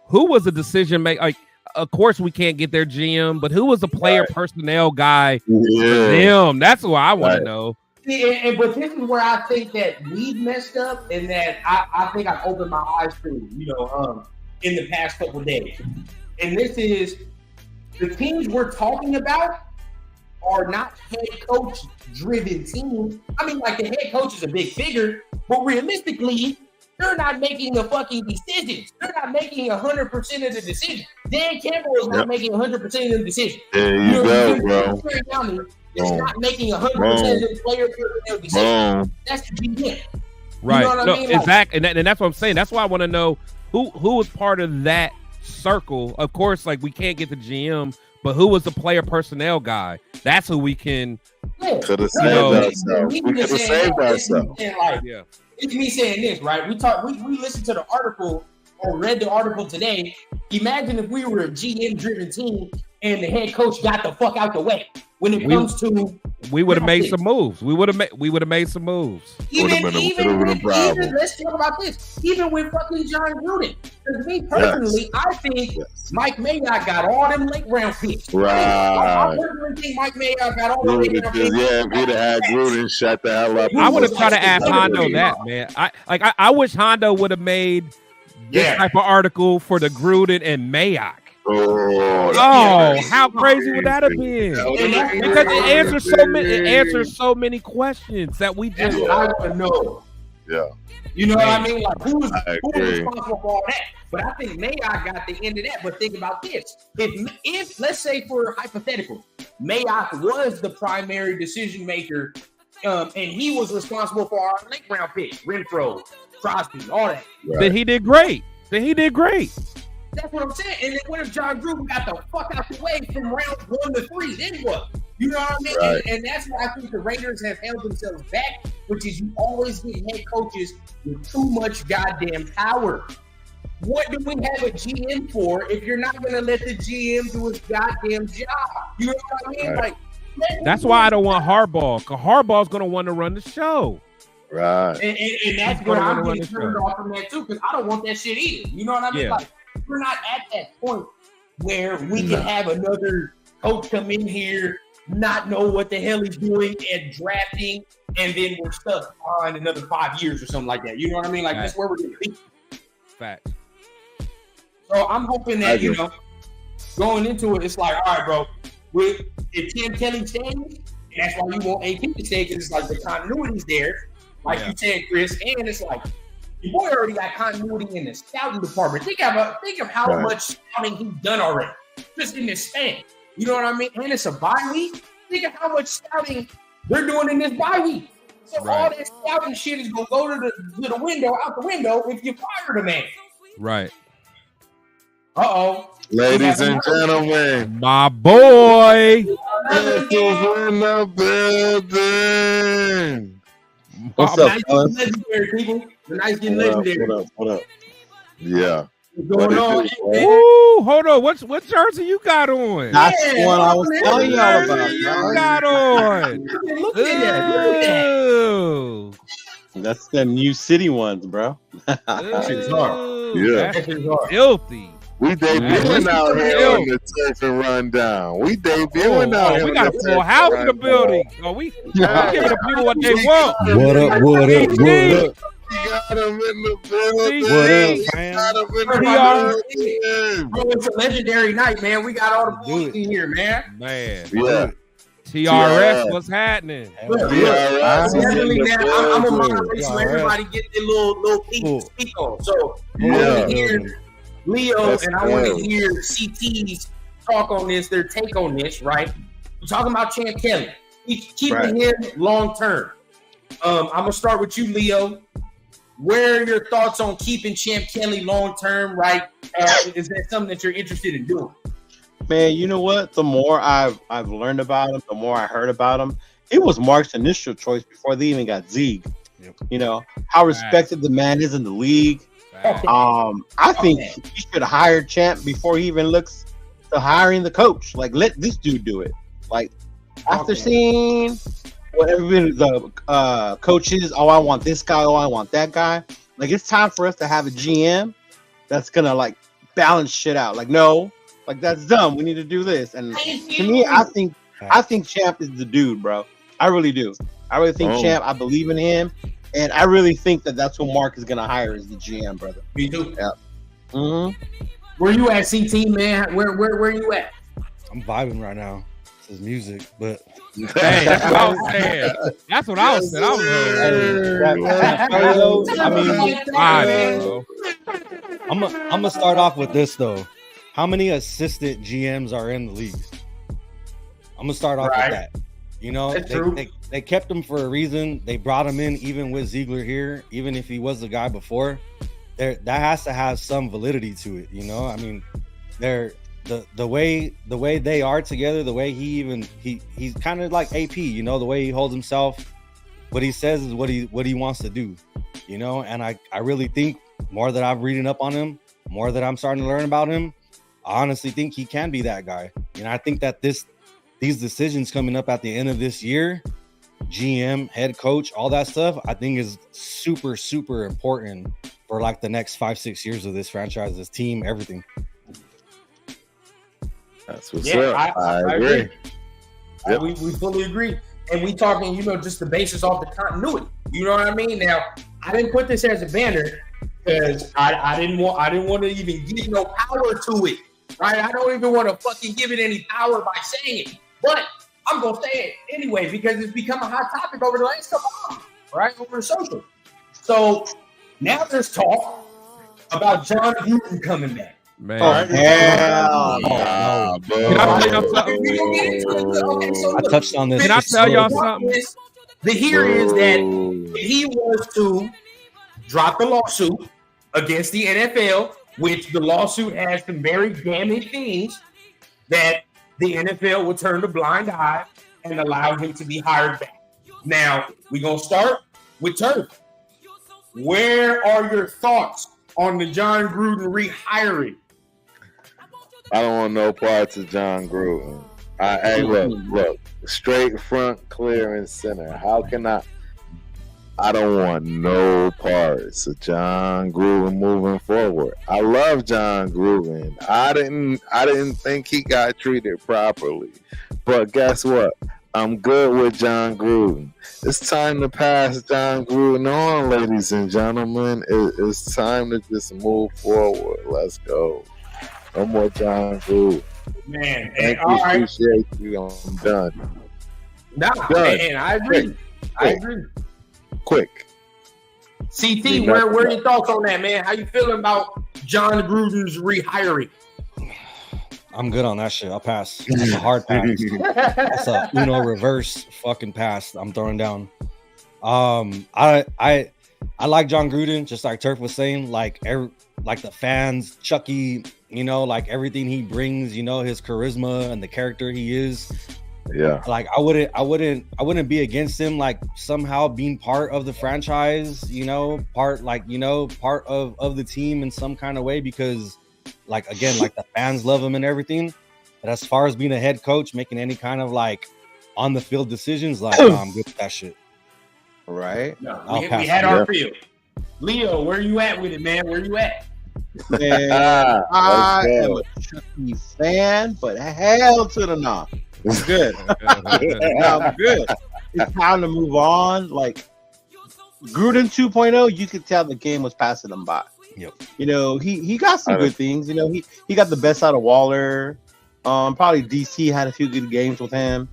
who was the decision maker? Like, of course we can't get their GM, but who was the player personnel guy for them? That's what I want to know. But this is where I think that we've messed up, and that I think I've opened my eyes to, you know, in the past couple of days. And this is the teams we're talking about are not head coach driven teams. I mean, like the head coach is a big figure, but realistically, they're not making the fucking decisions. They're not making 100% of the decisions. Dan Campbell is not making 100% of the decisions. There you go, bro. It's not making 100% of the player decisions. That's the GM. Right. You know what I mean? Exactly. And that's what I'm saying. That's why I want to know who was part of that circle. Of course, like we can't get the GM, but who was the player personnel guy? That's who we can. Could have saved ourselves. We could have saved ourselves. It's me saying this, right? We listened to the article or read the article today. Imagine if we were a GM-driven team and the head coach got the fuck out the way when it comes to. We would have made some moves. We would have made some moves. Even let's talk about this. Even with fucking John Gruden. Because me personally, I think Mike Mayock got all them late round picks. Right. I personally think Mike Mayock got all them late round picks. Yeah, if he'd have had Gruden, shut the hell up. I would have tried to ask Hondo that, man. I wish Hondo would have made this type of article for the Gruden and Mayock. Oh, How crazy would that have been? Because it answers so many questions that we just. I want to know. Yeah. You know what I mean? Like who's responsible for all that? But I think Mayock got the end of that. But think about this: if let's say for hypothetical, Mayock was the primary decision maker, and he was responsible for our late round pick, Renfro, Crosby, all that. Right. Then he did great. That's what I'm saying. And then what if John Gruden got the fuck out the way from rounds 1 to 3? Then what? You know what I mean? Right. And that's why I think the Raiders have held themselves back, which is you always get head coaches with too much goddamn power. What do we have a GM for if you're not going to let the GM do his goddamn job? You know what I mean? Right. Like that's why I don't want Harbaugh, because Harbaugh's going to want to run the show. Right. And that's where I'm getting turned off from that too, because I don't want that shit either. You know what I mean? Yeah. Like, we're not at that point where we can have another coach come in here, not know what the hell he's doing and drafting, and then we're stuck behind another 5 years or something like that. You know what I mean? Like, that's where we're going to be. Fact. So I'm hoping that, going into it, it's like, all right, bro, if Tim Kelly stays, that's why you want AP to stay, because it's like the continuity's there, like you said, Chris, and it's like, your boy already got continuity in the scouting department. Think of how much scouting he's done already, just in this span. You know what I mean? And it's a bye week. Think of how much scouting they're doing in this bye week. So all that scouting shit is gonna go to the window, out the window, if you fire the man. Right. Ladies and gentlemen, my boy. in the building. What's up, fellas? Legendary people. The nice getting legendary. What up? Yeah. What's going on? Ooh, hold on. What jersey you got on? That's the one I was telling y'all about. You got on. Look at that. Ooh. That's the New City ones, bro. That shit's hard. Yeah. That shit's hard. Filthy. We debuting out here on the Turf and Rundown. We debuting out here. We got a full house in the building. We giving the people what they want. What up? We got them in the building. What up, man? Got them in the building. Bro, it's a legendary night, man. We got all the boys in here, man. Man. Yeah. TRS, what's happening? Definitely, man. I'm a moderate so everybody get their little thing to speak on. So I want to hear Leo and I want to hear CT's talk on this, their take on this, right? We're talking about Champ Kelly. Keeping him long term. I'm gonna start with you, Leo. Where are your thoughts on keeping Champ Kelly long term, right? Is that something that you're interested in doing? Man, you know what? The more I've learned about him, the more I heard about him. It was Mark's initial choice before they even got Zeke. Yep. You know how respected the man is in the league. I think he should hire Champ before he even looks to hiring the coach. Like, let this dude do it. Like, after seeing what the coaches, I want this guy, I want that guy. Like, it's time for us to have a GM that's gonna like balance shit out. Like, no, like that's dumb. We need to do this. And to me, I think Champ is the dude, bro. I really do. I really think Champ. I believe in him. And I really think that that's what Mark is going to hire as the GM, brother. Me too. Yeah. Mm-hmm. Where you at, CT, man? Where you at? I'm vibing right now. This is music, but hey, that's what I was saying. That's what I was saying. I'm gonna start off with this though. How many assistant GMs are in the league? I'm gonna start off with that. You know, they kept him for a reason. They brought him in even with Ziegler here, even if he was the guy before. That has to have some validity to it. You know, I mean, the way they are together, the way he's kind of like AP. You know, the way he holds himself, what he says is what he wants to do. You know, and I really think more that I'm reading up on him, more that I'm starting to learn about him, I honestly think he can be that guy. And I think that these decisions coming up at the end of this year, GM, head coach, all that stuff, I think is super, super important for like the next 5-6 years of this franchise, this team, everything. That's what's up. I agree. Yep. We fully agree. And we talking, just the basis off the continuity. You know what I mean? Now, I didn't put this as a banner, because I didn't want to even give no power to it, right? I don't even want to fucking give it any power by saying it, but I'm gonna say it anyway because it's become a hot topic over the last couple of months, right? Over social. So now there's talk about John Gruden coming back. Man, hell no. Can I tell y'all something? Okay, so I touched on this. Can I tell y'all something? The here is that if he was to drop the lawsuit against the NFL, which the lawsuit has some very damning things, that the NFL would turn a blind eye and allow him to be hired back. Now, we're going to start with Turf. Where are your thoughts on the John Gruden rehiring? I don't want no parts of John Gruden. Hey, look, straight front, clear, and center. How can I don't want no parts of John Gruden moving forward. I love John Gruden. I didn't think he got treated properly. But guess what? I'm good with John Gruden. It's time to pass John Gruden on, ladies and gentlemen. It's time to just move forward. Let's go. No more John Gruden. Man, Thank you. right. Appreciate you. I'm done. Nah, Done. man, I agree. I agree. Quick. CT, where are your thoughts on that, man? How you feeling about John Gruden's rehiring? I'm good on that shit. I'll pass. It's a hard pass. It's a Uno reverse fucking pass I'm throwing down. I like John Gruden, just like Turf was saying, like the fans, Chucky, like everything he brings, his charisma and the character he is. Yeah. Like I wouldn't be against him like somehow being part of the franchise, part of the team in some kind of way, because like again, like the fans love him and everything. But as far as being a head coach, making any kind of like on the field decisions, like I'm good with that shit. Right. No, we had our field. Leo, where you at with it, man? Where you at? Man, I am a Chucky fan, but hell to the no. I'm good. I'm good. It's time to move on. Like Gruden 2.0, you could tell the game was passing him by. Yep. He got some good things. He got the best out of Waller. Probably DC had a few good games with him.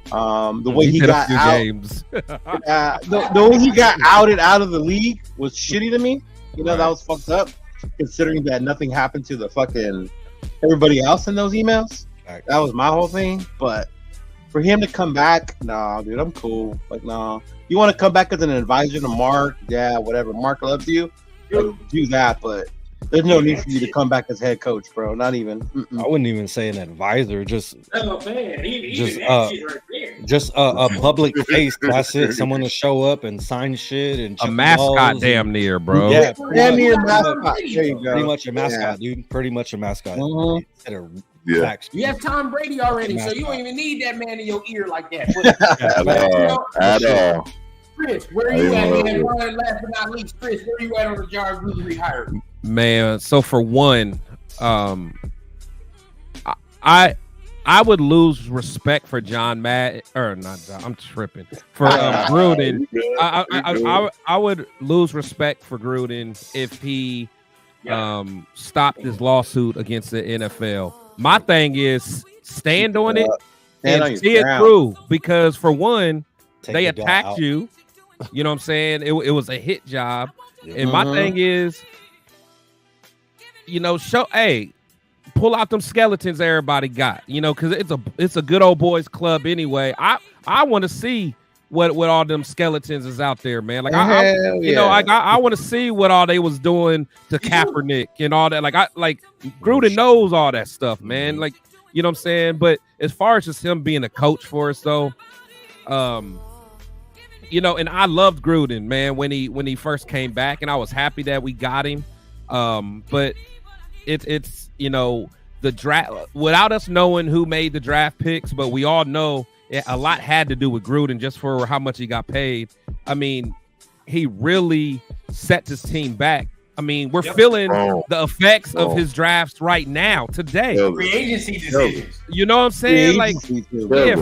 The way he got out, games. The way he got outed out of the league was shitty to me. That was fucked up, considering that nothing happened to the fucking everybody else in those emails. That was my whole thing. But for him to come back, nah, dude, I'm cool. Like, nah. You want to come back as an advisor to Mark? Yeah, whatever. Mark loves you. Do that, but there's no need for you to come back as head coach, bro. Not even. I wouldn't even say an advisor. Just a public face. That's it. Someone to show up and sign shit and a mascot, damn near, bro. Yeah, damn near mascot. There you go. Pretty much a mascot, dude. Pretty much a mascot. Yeah. You have Tom Brady already, so you don't even need that man in your ear like that. At all. Chris, where are you at, man? Last but not least, Chris, where are you at on the John Gruden rehiring? Man, so for one, I would lose respect for John I'm tripping for Gruden. I would lose respect for Gruden if he stopped his lawsuit against the NFL. My thing is stand on it and see it through, because for one, they attacked you. You know what I'm saying? It was a hit job. And my thing is, pull out them skeletons everybody got, because it's a good old boys club anyway. I want to see what all them skeletons is out there, man. Like I want to see what all they was doing to Kaepernick and all that. Like Gruden knows all that stuff, man. Like, you know what I'm saying? But as far as just him being a coach for us, though, and I loved Gruden, man, when he first came back, and I was happy that we got him. But it's the draft, without us knowing who made the draft picks, but we all know a lot had to do with Gruden just for how much he got paid. I mean, he really set his team back. I mean, we're feeling the effects of his drafts right now, today. Free agency decisions. You know what I'm saying?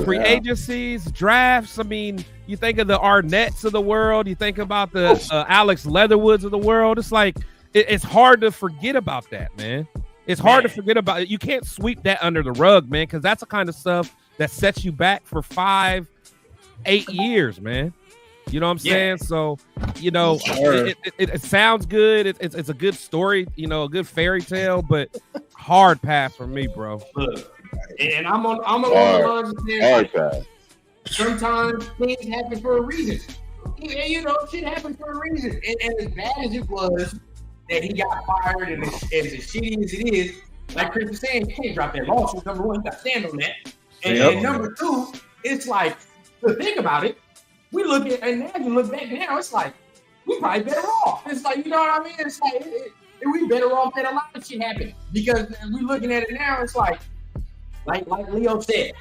Free agencies, drafts. I mean, you think of the Arnett's of the world. You think about the Alex Leatherwoods of the world. It's like it's hard to forget about that, man. It's hard to forget about it. You can't sweep that under the rug, man, because that's the kind of stuff that sets you back for 5-8 years, man. You know what I'm saying? So, you know, it sounds good. It's a good story, you know, a good fairy tale, but hard pass for me, bro. Look, and I'm on the lines of saying, sometimes things happen for a reason. You know, shit happens for a reason. And as bad as it was that he got fired, and as shitty as it is, like Chris was saying, you can't drop that lawsuit. Number one, you got to stand on that. And number two, it's like, to think about it, we look at, and now you look back now, it's like, we probably better off. It's like, you know what I mean? It's like, we better off that a lot of shit happened. Because we looking at it now, it's like Leo said,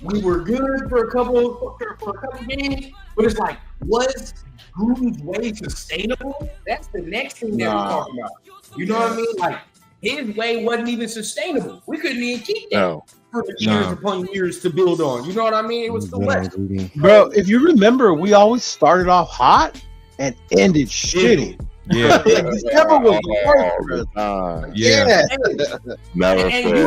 we were good for a couple games, but it's like, was Gruden's way sustainable? That's the next thing that we're talking about. You know what I mean? Like, his way wasn't even sustainable. We couldn't even keep that for years upon years to build on. You know what I mean? It was too much. Bro, if you remember, we always started off hot and ended shitty. Yeah. December was the worst. And you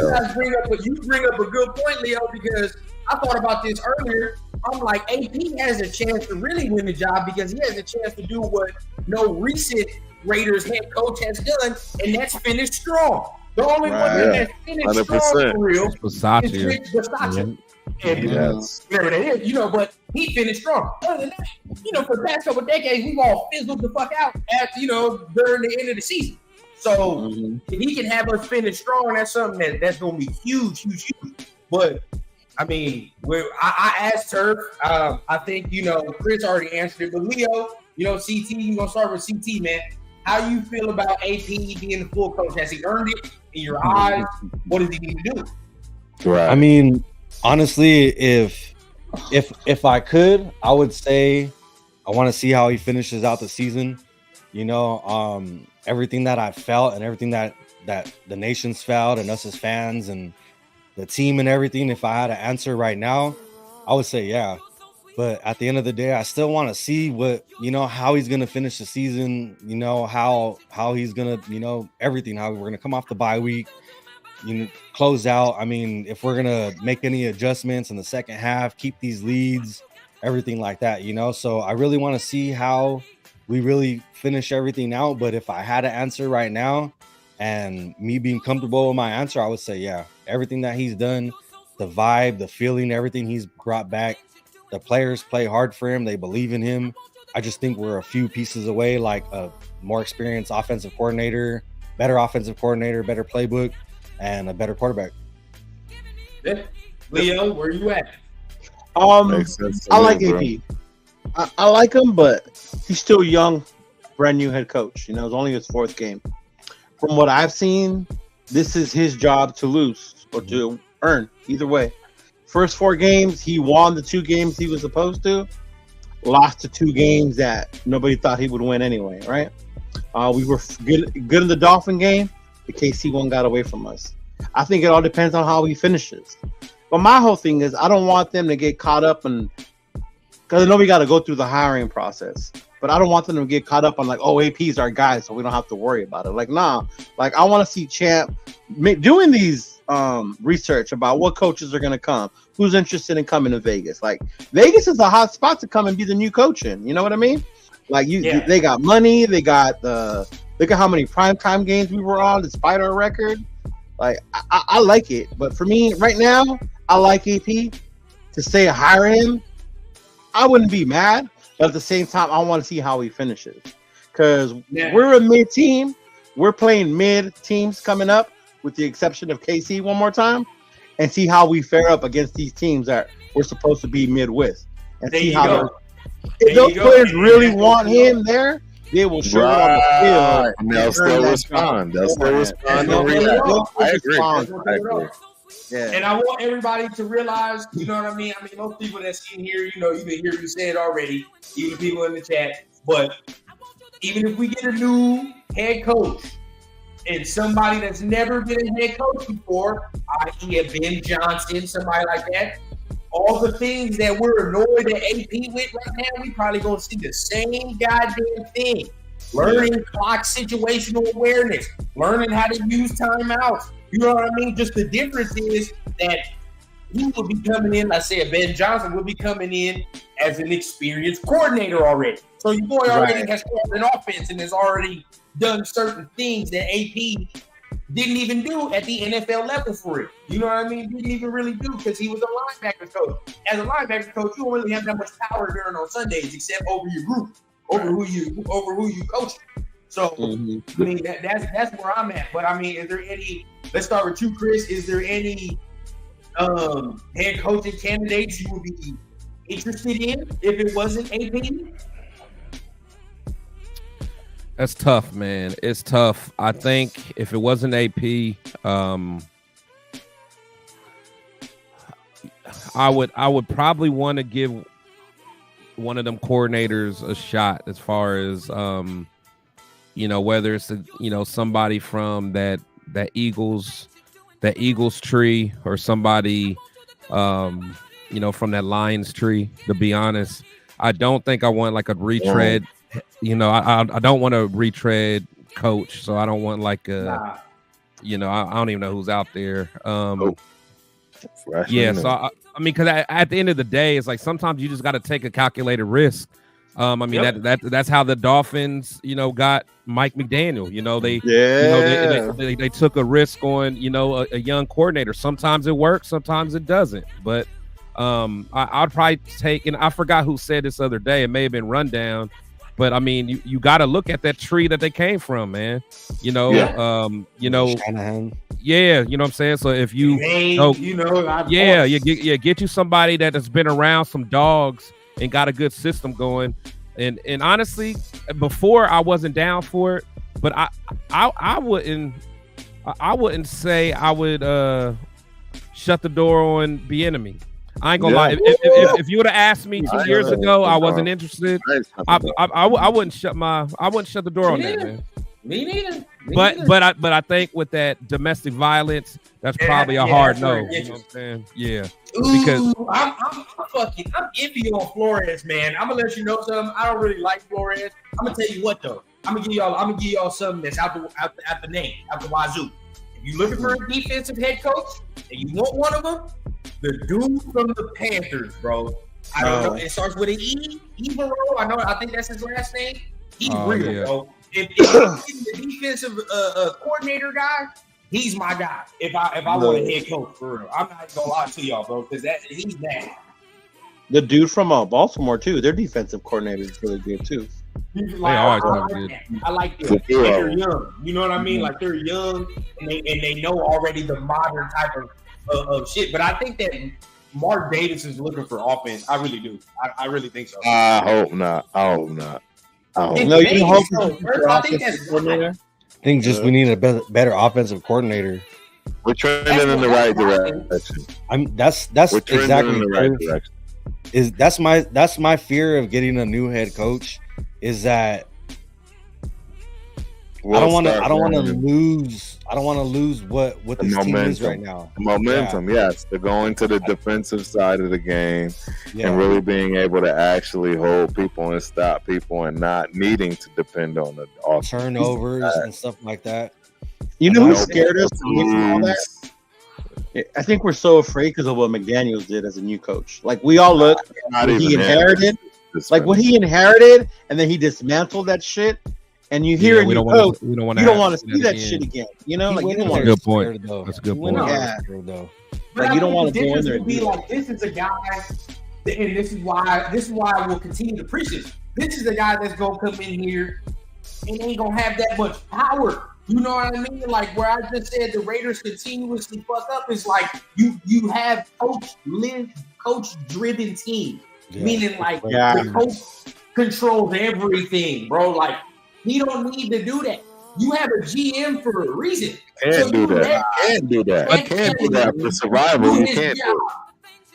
guys bring up a good point, Leo, because I thought about this earlier. I'm like, AP has a chance to really win the job because he has a chance to do what no recent Raiders head coach has done, and that's finish strong. The only one that has finished strong for real is Versace. And whatever that is, you know, but he finished strong. Other than that, you know, for the past couple of decades, we've all fizzled the fuck out at, you know, during the end of the season. So if he can have us finish strong, that's something that's going to be huge. But I mean, I asked her. I think, you know, Chris already answered it, but Leo, you know, CT, you're gonna start with CT, man. How you feel about AP being the full coach? Has he earned it in your eyes? What does he need to do? Right. I mean, honestly, if I could, I would say I want to see how he finishes out the season. You know, everything that I felt and everything that the nation's felt and us as fans and the team and everything. If I had to answer right now, I would say yeah. But at the end of the day, I still want to see what, you know, how he's going to finish the season, you know, how he's going to, you know, everything, how we're going to come off the bye week, you know, close out. I mean, if we're going to make any adjustments in the second half, keep these leads, everything like that, you know. So I really want to see how we really finish everything out. But if I had to answer right now and me being comfortable with my answer, I would say, yeah, everything that he's done, the vibe, the feeling, everything he's brought back. The players play hard for him. They believe in him. I just think we're a few pieces away, like a more experienced offensive coordinator, better offensive coordinator, better playbook, and a better quarterback. Leo, where you at? I like AP. I like him, but he's still young, brand new head coach. You know, it's only his fourth game. From what I've seen, this is his job to lose or to earn, either way. First 4 games, he won the 2 games he was supposed to, lost the 2 games that nobody thought he would win anyway, right? We were good in the Dolphin game. The KC one got away from us. I think it all depends on how he finishes. But my whole thing is I don't want them to get caught up in, because I know we got to go through the hiring process, but I don't want them to get caught up on like, oh, AP's our guy, so we don't have to worry about it. Like, nah, like I want to see Champ doing these research about what coaches are going to come, who's interested in coming to Vegas. Like Vegas is a hot spot to come and be the new coach in. You know what I mean? Like they got money. They got look at how many primetime games we were on despite our record. Like I like it, but for me right now, I like AP. To say hire him, I wouldn't be mad, but at the same time, I want to see how he finishes because we're a mid team. We're playing mid teams coming up, with the exception of KC one more time, and see how we fare up against these teams that we're supposed to be mid with, and see how if those players really want him there, they will show it on the field. And they'll still respond. They'll still respond. I agree. Yeah. And I want everybody to realize, you know what I mean? I mean, most people that's in here, you know, you can hear you say it already, even people in the chat. But even if we get a new head coach and somebody that's never been a head coach before, i.e. a Ben Johnson, somebody like that, all the things that we're annoyed at AP with right now, we probably gonna see the same goddamn thing. learning clock situational awareness, learning how to use timeouts. You know what I mean? Just the difference is that he will be coming in, let's say Ben Johnson will be coming in as an experienced coordinator already. So your boy already has an offense and has already done certain things that AP didn't even do at the NFL level for it. You know what I mean? Didn't even really do because he was a linebacker coach. As a linebacker coach, you don't really have that much power during on Sundays except over your group, over who you coach. So I mean that's where I'm at. But I mean, is there any? Let's start with you, Chris. Is there any head coaching candidates you would be interested in if it wasn't AP? That's tough, man. It's tough. I think if it wasn't AP, I would probably want to give one of them coordinators a shot as far as whether it's somebody from that Eagles tree or somebody from that Lions tree. To be honest, I don't think I want like a retread. I don't want a retread coach, so I don't want like a, I don't even know who's out there. So I mean, because at the end of the day, it's like sometimes you just got to take a calculated risk. I mean that's how the Dolphins, got Mike McDaniel. They took a risk on a young coordinator. Sometimes it works, sometimes it doesn't. But I'd probably take, and I forgot who said this other day. It may have been Rundown. But I mean, you got to look at that tree that they came from, man. Shanahan. Yeah, you know what I'm saying. So if you, get you somebody that has been around some dogs and got a good system going. And honestly, before I wasn't down for it, but I wouldn't say I would shut the door on Bieniemy. I ain't gonna lie. If you would have asked me 2 years ago, I wasn't interested. I wouldn't shut the door on that, man. Me neither. But I think with that domestic violence, that's probably a hard no. You know what I'm saying? Yeah. Because I'm iffy on Flores, man. I'm gonna let you know something. I don't really like Flores. I'm gonna tell you what though. I'm gonna give y'all something that's out the name, out the wazoo. If you looking for a defensive head coach and you want one of them, the dude from the Panthers, bro. I don't know. It starts with an E. Evero. I think that's his last name. He's real, bro. If he's the defensive coordinator guy, he's my guy. If I want a head coach for real, I'm not gonna lie to y'all, bro, because he's bad. The dude from Baltimore too. Their defensive coordinator is really good too. I like them. They're young. You know what I mean? Like they're young and they know already the modern type of shit. But I think that Mark Davis is looking for offense. I really do. I really think so. I hope not. No, you hope so. I think just we need a better offensive coordinator. We're trending in the right direction. That's exactly in the right direction. That's my fear of getting a new head coach is that I don't want to lose what this team is right now. Momentum, yes. They're going to the defensive side of the game and really being able to actually hold people and stop people and not needing to depend on the offense. Turnovers and stuff like that. You know who scared us from all that? I think we're so afraid because of what McDaniels did as a new coach. Like we all look what he inherited, and then he dismantled that shit. And you hear we don't want to see that shit again. You know, like you don't want. Good point. That's a good point. Yeah. Like you don't want to go in there. Be like, this is a guy, and this is why I will continue to preach this. This is a guy that's gonna come in here and ain't gonna have that much power. You know what I mean? Like where I just said the Raiders continuously fuck up is like you have coach-driven team, meaning like the coach controls everything, bro. Like he don't need to do that. You have a GM for a reason. Can't do that. I can't do that for survival. You can't do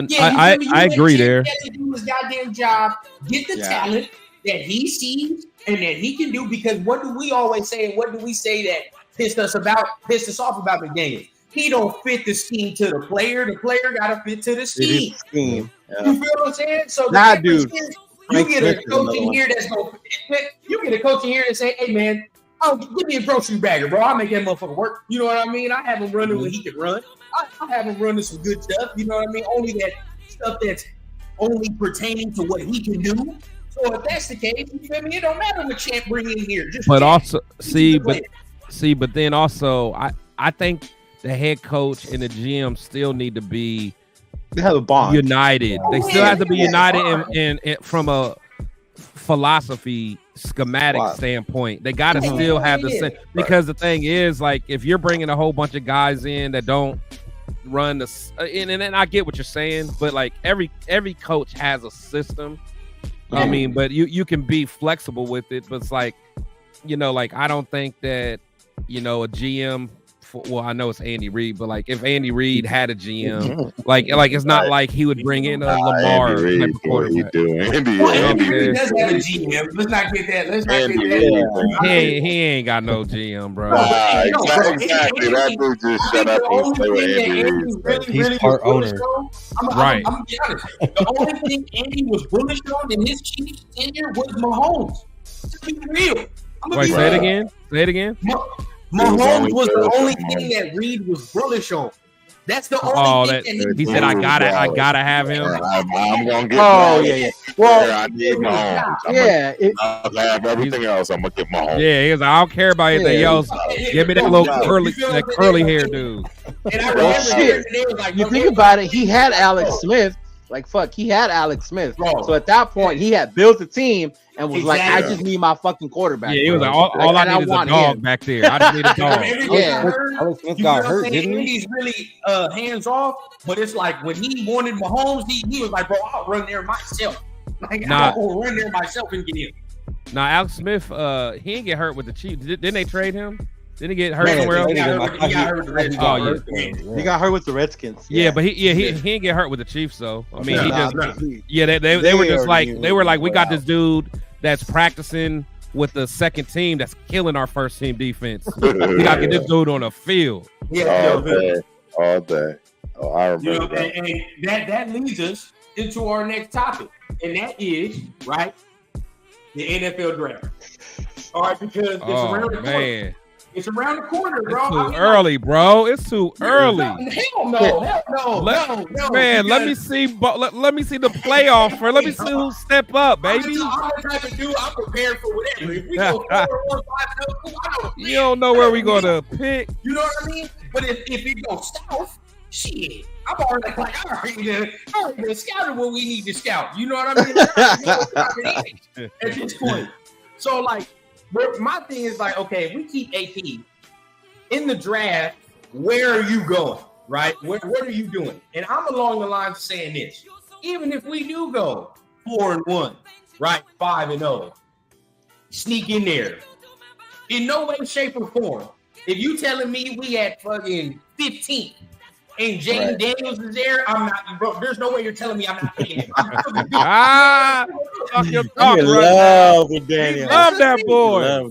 it. Yeah, I agree there. He has to do his goddamn job, get the talent that he sees and that he can do. Because what do we always say? And what do we say that pissed us off about the game? He don't fit the scheme to the player. The player got to fit to the scheme. Yeah. You feel what I'm saying? So dude. You get a coach in here that's going. You get a coach in here and say, "Hey man, give me a grocery bagger, bro. I'll make that motherfucker work." You know what I mean? I have him running when he can run. I have him running some good stuff. You know what I mean? Only that stuff that's only pertaining to what he can do. So if that's the case, you feel me? It don't matter what Champ bring in here. But then also, I think the head coach and the GM still need to be. They have a bond. United. They still have to be united in from a philosophy schematic standpoint. They got to still have the same, because the thing is, like, if you're bringing a whole bunch of guys in that don't run the, and I get what you're saying, but like every coach has a system. I mean, but you can be flexible with it. But it's like, like I don't think that a GM. Well, I know it's Andy Reid, but like if Andy Reid had a GM, like it's not like he would bring in a Lamar type of quarterback. Andy Reid does have a GM. Let's not get that. He ain't got no GM, bro. Exactly. That dude just shut up and play with Andy Reid. He's part owner. I'm gonna be honest. The only thing Andy was bullish on in his Chiefs tenure was Mahomes. To be real. Wait, say it again. Mahomes was the only thing that Reid was bullish on. That's the only thing that he said. I gotta have him. I'm gonna get. Well, I need Mahomes. I'll have everything else. I'm gonna get Mahomes. Yeah, he was like, I don't care about anything else. Give me that little curly hair dude. And I remember they was like, you think about it, he had Alex Smith. Like, fuck, he had Alex Smith. Bro. So at that point, he had built a team and was like, I just need my fucking quarterback. Yeah, he was like, all I need is a dog back there. I just need a dog. Alex Smith got hurt, didn't he? He's really hands off, but it's like when he wanted Mahomes, he was like, bro, I'll run there myself. Like, I'll run there myself and get him. Now, Alex Smith, he didn't get hurt with the Chiefs. Didn't they trade him? Didn't he get hurt somewhere else? He got hurt with the Redskins. He got hurt with the Redskins. Yeah, but he didn't get hurt with the Chiefs though. I mean, they were just like we got this dude that's practicing with the second team that's killing our first team defense. We gotta get this dude on the field. All day. Oh, I remember that. And that leads us into our next topic, and that is right the NFL draft. All right, because it's around the corner. It's around the corner, bro. It's too early, bro. It's too early. Hell no. Man, let me see the playoff for. Let me see who step up, baby. I'm the type of dude. I'm prepared for whatever. If we go 4-1-5-0, you don't know where we gonna pick. You know what I mean? But if it goes south, shit, I'm already I already scouted what we need to scout. You know what I mean? At this point, so like. But my thing is like, okay, if we keep AP in the draft, where are you going, right? What are you doing? And I'm along the lines of saying this. Even if we do go 4-1, right, 5-0, sneak in there. In no way, shape, or form. If you telling me we at fucking 15 and Jaden Daniels is there, I'm not, bro. There's no way you're telling me I'm not picking him. Talk your talk, love Daniels. Love that boy.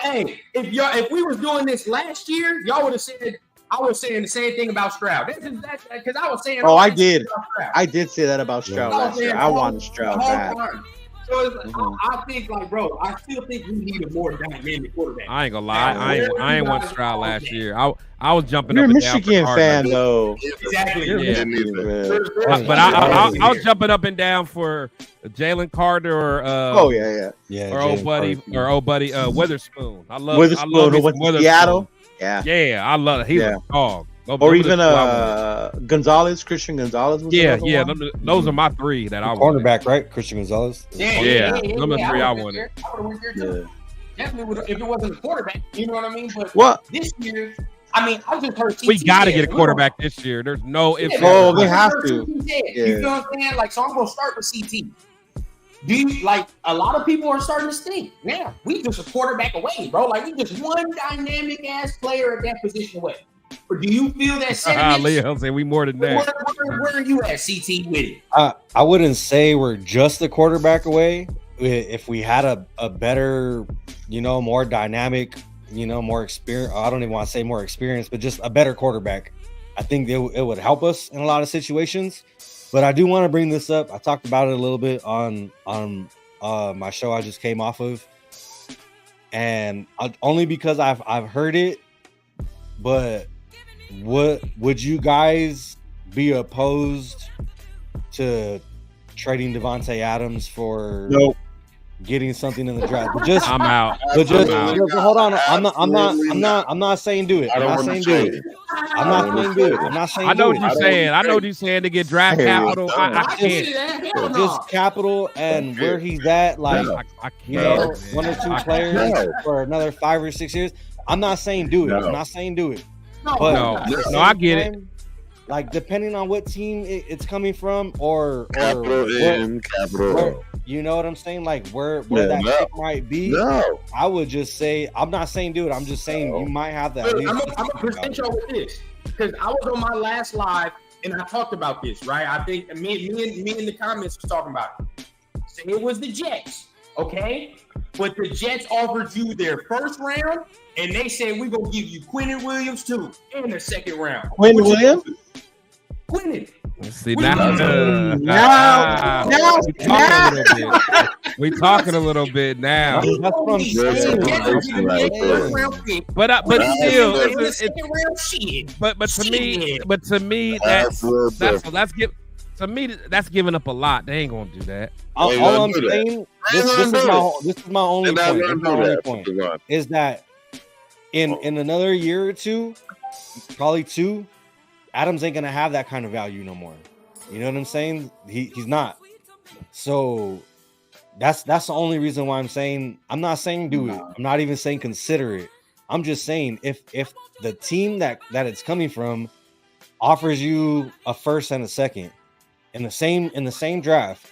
Hey, if we was doing this last year, y'all would have said I was saying the same thing about Stroud. Because I was saying. Oh, I did. I did say that about Stroud last year. I wanted Stroud back. So it's like, I think, like, bro, I still think we need a more dynamic quarterback. I ain't gonna lie. I ain't want Stroud last year. I was jumping You're up and down. You're a Michigan fan, though. Exactly. Yeah. But I was jumping up and down for Jalen Carter or old buddy Witherspoon. I love Witherspoon. Seattle. Yeah, I love it. He's a dog. Or even Gonzalez, Christian Gonzalez. Those are my three that I wanted. Cornerback, right? Christian Gonzalez. Yeah. Number three I wanted. I would have went there too. Definitely, if it wasn't a quarterback, you know what I mean. But this year, I mean, I just heard we got to get a quarterback this year. There's no ifs. We have to. You feel what I'm saying? Like, so I'm gonna start with CT. Do you like a lot of people are starting to stink? Now we just a quarterback away, bro. Like, we just one dynamic ass player at that position away. Or do you feel that sentiment? Leo said we more than that. Where are you at, CT, with it? I wouldn't say we're just a quarterback away. If we had a better, more dynamic, more experience. I don't even want to say more experience, but just a better quarterback. I think it would help us in a lot of situations. But I do want to bring this up. I talked about it a little bit on my show I just came off of, and only because I've heard it. But would you guys be opposed to trading Devontae Adams for getting something in the draft? But just I'm out. But just hold on. I'm not saying do it. I'm not saying do it. I'm not saying do it. I'm not saying. I know what you're saying. I know what you're saying to get draft capital. I can't. Just capital and where he's at, like I can't. You know, 1 or 2 players for another 5 or 6 years. I'm not saying do it. I'm not saying do it. But no, I get it. Like depending on what team it's coming from, or capital. You know what I'm saying? Like where that pick might be. No, I would just say I'm not saying do it. I'm just saying you might have that. I'm gonna present y'all with this because I was on my last live and I talked about this. Right? I think me in the comments was talking about it. So it was the Jets, okay? But the Jets offered you their first round, and they said we're gonna give you Quinnen Williams too in the second round. Quinnen Williams? Quinnen. See now we talking a little bit now. That's what I'm saying. But still, but to me, that's giving up a lot. They ain't gonna do that. All I'm saying, this is my only point. Is that in another year or two, probably 2, Adams ain't gonna have that kind of value no more. You know what I'm saying? He's not. So that's the only reason why I'm not saying do it. I'm not even saying consider it. I'm just saying if the team that it's coming from offers you a first and a second in the same draft,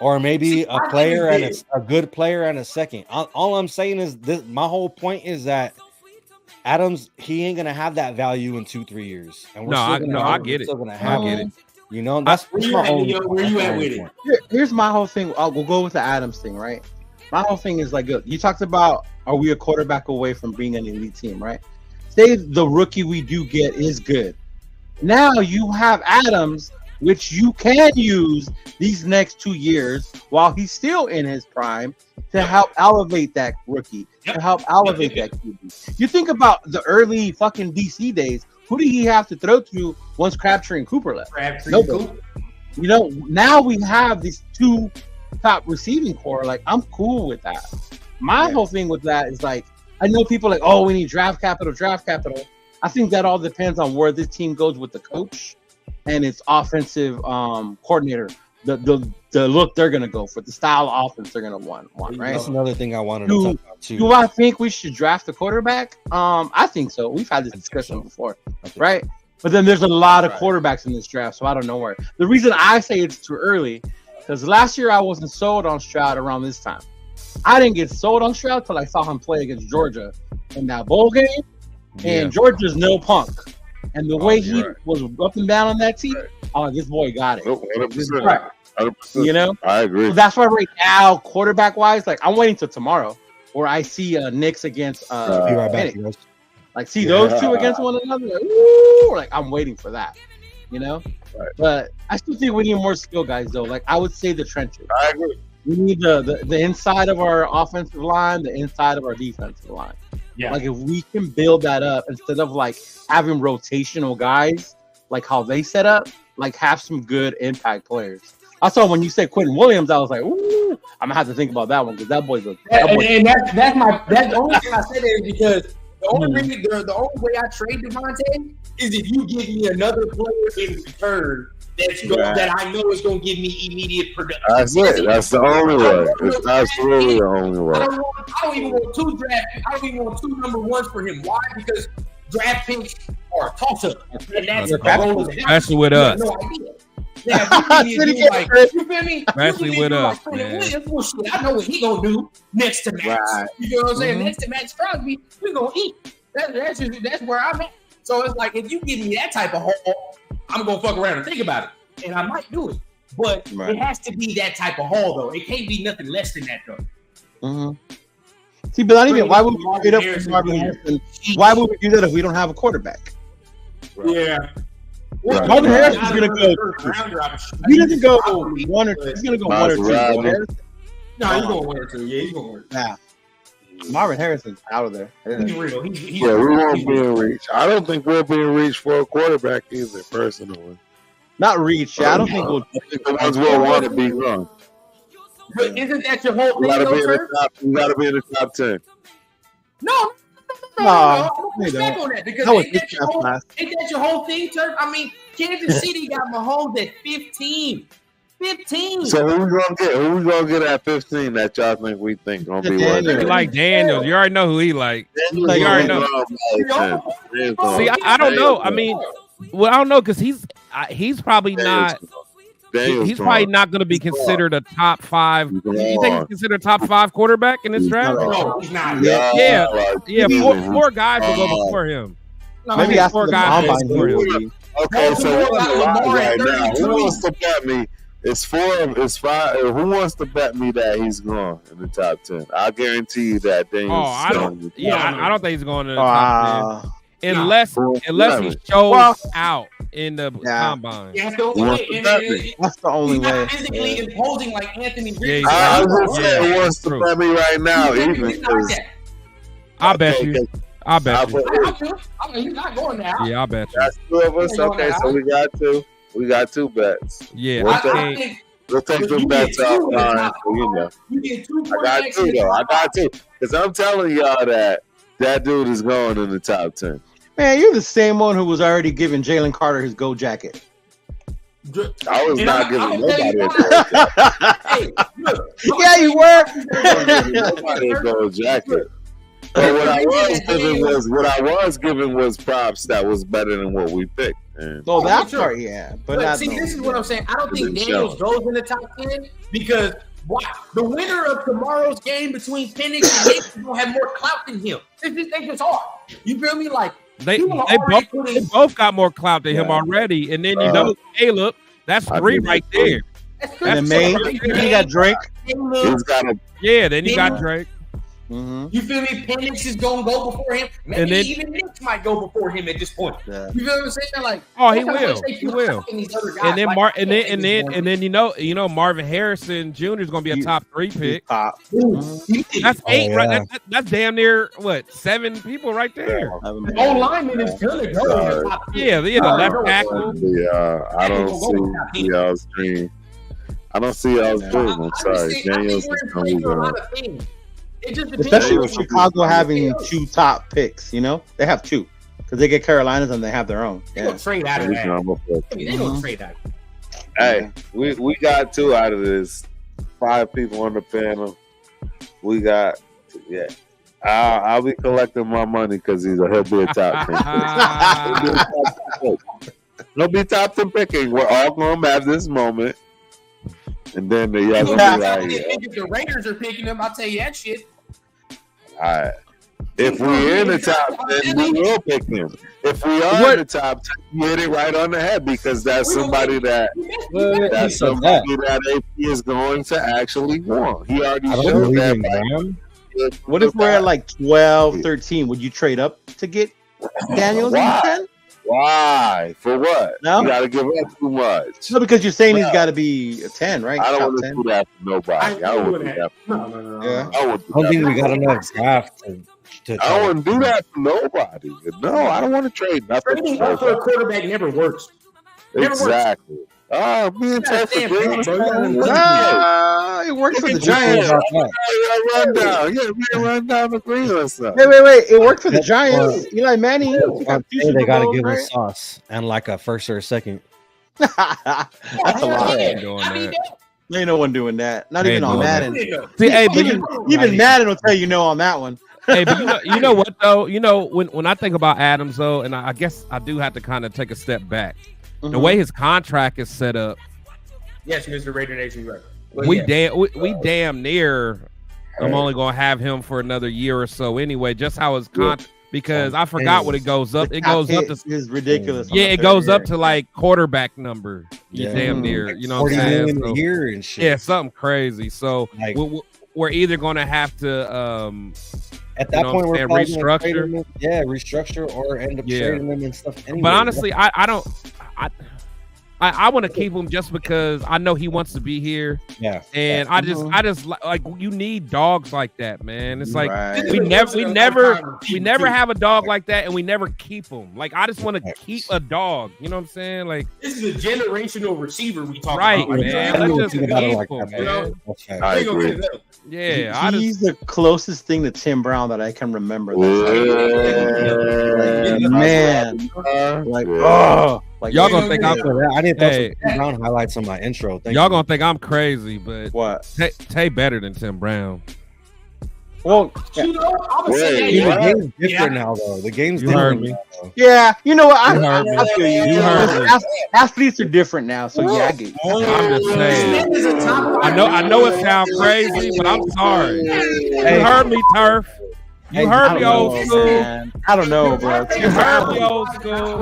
or maybe a player and a good player and a second. All I'm saying is this. My whole point is that Adams, he ain't gonna have that value in 2-3 years. And I get it. I get it. You know, that's my only point. Where you at with it? Here's my whole thing. We'll go with the Adams thing, right? My whole thing is like, you talked about, are we a quarterback away from being an elite team, right? Say the rookie we do get is good. Now you have Adams, which you can use these next 2 years while he's still in his prime to help elevate that rookie, to help elevate that QB. You think about the early fucking DC days. Who did he have to throw to once Crabtree and Cooper left? Nobody. You know, now we have these 2 top receiving core. Like, I'm cool with that. My whole thing with that is like, I know people are like, oh, we need draft capital. I think that all depends on where this team goes with the coach and its offensive coordinator. The look they're gonna go for, the style of offense they're gonna want, right? That's another thing I wanted to talk about too. Do I think we should draft a quarterback? I think so. We've had this discussion before, right? But then there's a lot of quarterbacks in this draft, so I don't know where. The reason I say it's too early, because last year I wasn't sold on Stroud around this time. I didn't get sold on Stroud till I saw him play against Georgia in that bowl game, and Georgia's no punk. And the way he was up and down on that team, this boy got it. 100%. You know, I agree. So that's why right now, quarterback wise, like I'm waiting till tomorrow where I see Knicks against Penix. Like see those 2 against one another. Like, woo, like I'm waiting for that. You know, but I still think we need more skill guys though. Like I would say the trenches. I agree. We need the inside of our offensive line, the inside of our defensive line. Yeah. Like if we can build that up instead of like having rotational guys, like how they set up, like have some good impact players. I saw when you said Quinnen Williams, I was like, ooh, I'm gonna have to think about that one because that boy's a. And that's the only thing I said is because the only way I trade Devontae is if you give me another player in return that I know is gonna give me immediate production. That's it. That's the only way. It's absolutely the only way. I don't even want 2 draft. I don't even want 2 number 1s for him. Why? Because draft picks are a toss up, and that's especially with us. No idea. Yeah, you feel me? Especially with us, man. I know what he gonna do next to Max. Right. You know what I'm saying? Next to Max Crosby, we gonna eat. That's where I'm at. So it's like if you give me that type of haul, I'm gonna fuck around and think about it, and I might do it. But it has to be that type of haul, though. It can't be nothing less than that, though. See, but not even. Why would we trade up for Marvin Harrison? Why would we do that if we don't have a quarterback? Yeah. Marvin Harrison is going to go. He doesn't go one or two. He's going to go one or two. No, he's going one or two. Yeah, he's going one. Nah. Marvin Harrison's out of there. He's real. Yeah, we won't be in reach. I don't think we'll be in reach for a quarterback either, personally. Not reach. Yeah, I don't think we'll. I think the ones we'll want to be gone. But isn't that your whole We thing, gotta be in though, the top. We gotta be in the top 10. No. No, I'm back on that because that was ain't that your whole thing, Turf? I mean, Kansas City got Mahomes at 15. 15. So who we gonna get? Who we gonna get at 15 that y'all think we think gonna be worth He it? like Daniels. You already know who he like. You already know. See, I don't know. I mean, well, I don't know because he's probably not. He's probably not going to be considered a top 5. You think he's considered a top 5 quarterback in this draft? No, he's not. Yeah. Four guys will go before him. Maybe 4 guys will go before him. Okay, so we're on the line right now. Who wants to bet me? It's 4. It's 5. Who wants to bet me that he's gone in the top 10? I'll guarantee you that Daniels. I don't think he's going to the top 10 unless he shows out in the combine. Yeah, that's the only way. That's the only he's way. not physically imposing like Anthony Richardson. I was gonna say who wants to bet me right now? I bet you. I mean, he's not going there. Yeah, I bet you. That's 2 of us. Okay, so we got 2. We got 2 bets. Yeah, we'll take them bets offline. So, I got 2 though. I got 2 because I'm telling y'all that dude is going in the top 10. Man, you're the same one who was already giving Jalen Carter his gold jacket. I was not giving nobody a gold jacket. Yeah, you were. Nobody a gold jacket. But what I was giving was props that was better than what we picked. Oh, that part, yeah. But see, this is what I'm saying. I don't think Daniels goes in the top 10 because the winner of tomorrow's game between Penix and Yates is gonna have more clout than him. They just are. You feel me? Like they both got more clout than him already, and then Caleb. That's 3 right there. And Maine, he got Drake. Then you got Drake. Mm-hmm. You feel me? Penix is gonna go before him. Maybe even Nick might go before him at this point. Yeah. You feel what I'm saying? Like, he will. He will. And then and then you know Marvin Harrison Jr. is gonna be a top 3 pick. That's 8, right? That's damn near 7 people right there. O lineman is gonna go. Yeah, the left tackle. I don't see y'all's dream. I don't see y'all's dream. I'm sorry, Daniels is gonna be good. Especially with Chicago having 2 top picks, you know, they have 2 because they get Carolinas and they have their own. They gonna trade out of that. They gonna trade out. Hey, we got 2 out of this. 5 people on the panel. We got I'll be collecting my money because he'll be a top 10. He'll be top 10 picking. We're all gonna have this moment. And then the if the Raiders are picking them, I'll tell you that shit. All right. If we're in the top 10, we will pick him. If we are in the top 10, you hit it right on the head because that's somebody that AP is going to actually want. He already showed that. What if we're at like 12, 13? Would you trade up to get Daniels in 10? Why? For what? No? You got to give up too much. No, because you're saying he's got to be a 10, right? I don't want to do that for nobody. I don't want to do that for I don't think we got enough draft to I don't want to do that for nobody. No, I don't want to trade nothing. Trading up for a quarterback never works. Exactly. Being tough for it works for the Giants. Run down the green or something. Wait. It worked for the Giants. Eli Manning. They got to give him sauce and like a first or a second. That's a lot. Ain't no one doing that. Not even on Madden. See, even Madden will tell you no on that one. Hey, but you know what though? You know when I think about Adams though, and I guess I do have to kind of take a step back. The way his contract is set up. Yes, Mr. Raider Nation, right? We damn near. I'm only gonna have him for another year or so anyway. Just how his contract, because I forgot what it goes up. It goes up to is ridiculous. Yeah, it goes up to like quarterback number. You damn near. You know what I'm saying? 40 million a year and shit. Yeah, something crazy. So like, we're either gonna have to at that point we're restructure. Restructure or end up trading them and stuff. Anyway. But honestly, I don't. I want to keep him just because I know he wants to be here. Yeah. And I just like you need dogs like that, man. It's like Right. we never have a dog like that, and we never keep them. Like I just want to keep a dog. You know what I'm saying? Like this is a generational receiver we talk right, about. man. Let's just keep like them, that, man. I agree. Yeah, He's the closest thing to Tim Brown that I can remember. Yeah. Man, like y'all gonna think I'm I didn't throw some Tim Brown highlights on my intro. Thank y'all you. gonna think I'm crazy, but what? Tay better than Tim Brown. Well, You know, I'm gonna say Wait, that. The game's different now, though. The game's You different heard me. now. yeah, you know what? You heard me. I feel you. You heard me. Athletes are different now, so yeah, I get you. I'm just saying. This is a top I know it sounds crazy, but I'm sorry. You heard me, Turf. You heard me, old school. Man. I don't know, bro. You heard me, old school.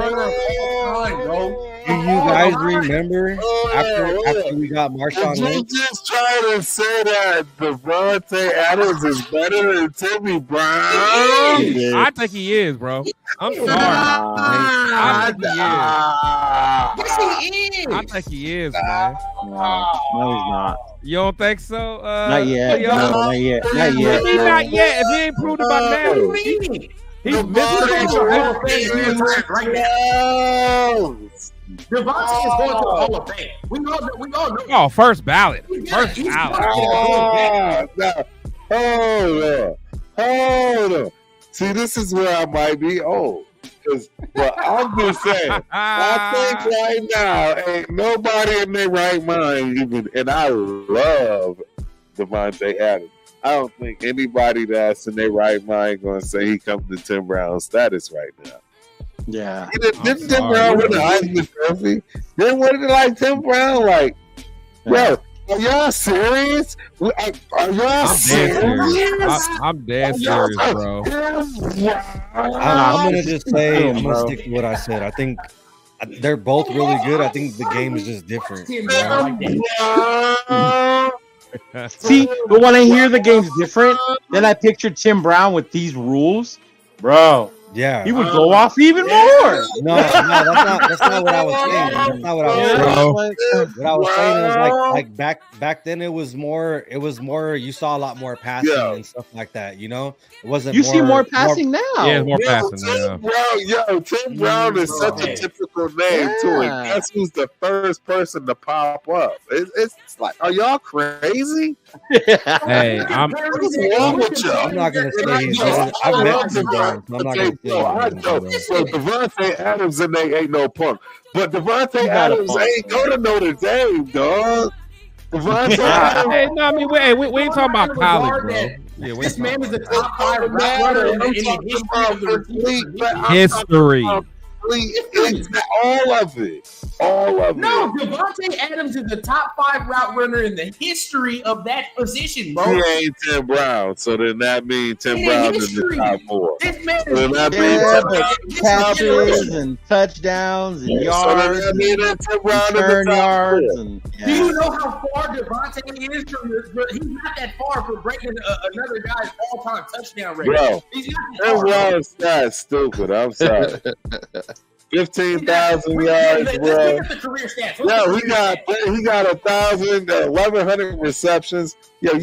Do you guys remember after we got Marshawn Did you Lynch? just try to say that Devontae Adams is better than Timmy Brown? I think he is, bro. I'm sorry. I think he is. Yes, he is. I think he is, man. No, he's not. You don't think so? Not yet. Yo, No, not yet. Not What yet. do you mean not yet? If he ain't proved it by now, he's missing. Right now. Devontae is going to the Hall of Fame. We all know. Oh, first ballot. First He's ballot. Hold on. See, this is where I might be old. Well, I'm just saying, I think right now, ain't nobody in their right mind even, and I love Devontae Adams. I don't think anybody that's in their right mind going to say he comes to Tim Brown status right now. Yeah. Didn't Tim Brown win the Heisman Trophy? Then what did it like Tim Brown? Like, yo, are y'all serious? Are y'all serious? I'm dead serious, bro. I'm gonna just say I'm gonna stick to what I said. I think they're both really good. I think the game is just different. See, but when I hear the game's different, then I picture Tim Brown with these rules, bro. Yeah, He would go off even more. No, that's not what I was saying. That's not what I was saying. What I was saying is like back then it was more you saw a lot more passing and stuff like that, you know? It wasn't You see more passing now. Yeah, more passing now. Tim Brown is such a typical name too. And guess who's the first person to pop up? It's like, are y'all crazy? Hey, what's wrong with y'all? I'm not gonna say he's good. I've met Tim Brown, so I'm not gonna say so Devontae Adams and they ain't no punk. But Devontae Adams ain't go to Notre Dame, dog. Devontae Adams. Hey, no, I mean, we ain't talking about college, bro. Yeah, This man is a top 5 route runner in the history. All of it. No, Devontae Adams is the top 5 route runner in the history of that position, bro. He ain't Tim Brown, so then that means Tim Brown is the top 4. This man is catches and touchdowns and yards, and return yards. And, do you know how far Devontae is from this? He's not that far from breaking another guy's all-time touchdown rate. Bro, He's not Tim Brown's not stupid. I'm sorry. 15,000 yards, bro. The career stats. Yeah, he got 1,100 receptions. Yo,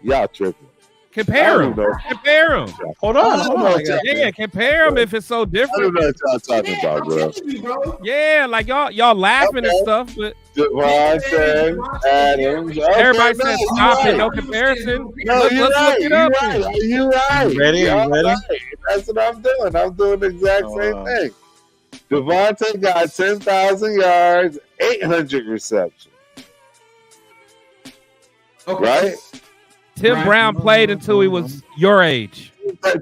y'all tripping. Compare him. Hold on. Yeah, compare him if it's so I don't different. know what y'all talking about, bro. Yeah, like y'all laughing and stuff, but Devontae Adams. everybody says stop it, no comparison. No, Let's you're look right. it up. You're right. Ready? Right. That's what I'm doing. I'm doing the exact same thing. Devontae got 10,000 yards, 800 receptions. Okay. Right? Tim Brown played until he was your age.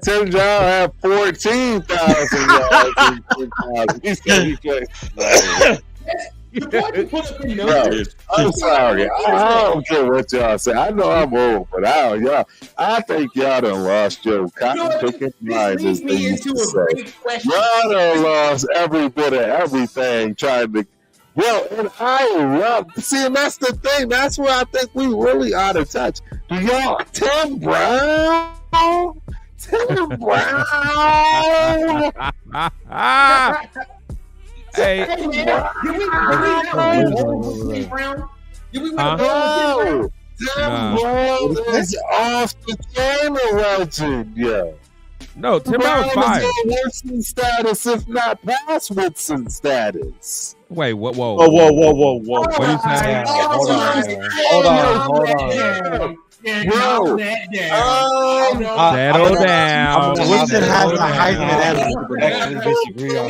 Tim Brown had 14,000 yards. He said he played. Bro, I'm sorry. I don't care what y'all say. I know I'm old, but I think y'all done lost your cotton picking mind, as they used to say. Y'all done lost every bit of everything trying to. Well, and I love. See, and that's the thing. That's where I think we really out of touch. Do y'all, Tim Brown? Tim Brown. Hey, man, did we win Brown? Did we win a Brown? Tim Brown is off the chain legend, yo. No, Tim Brown was fire. Woodson status, if not past Woodson status. Wait, what? Whoa. Whoa. What are you saying? Hold on. Bro, Settle down. Woodson has the Heisman Disagree on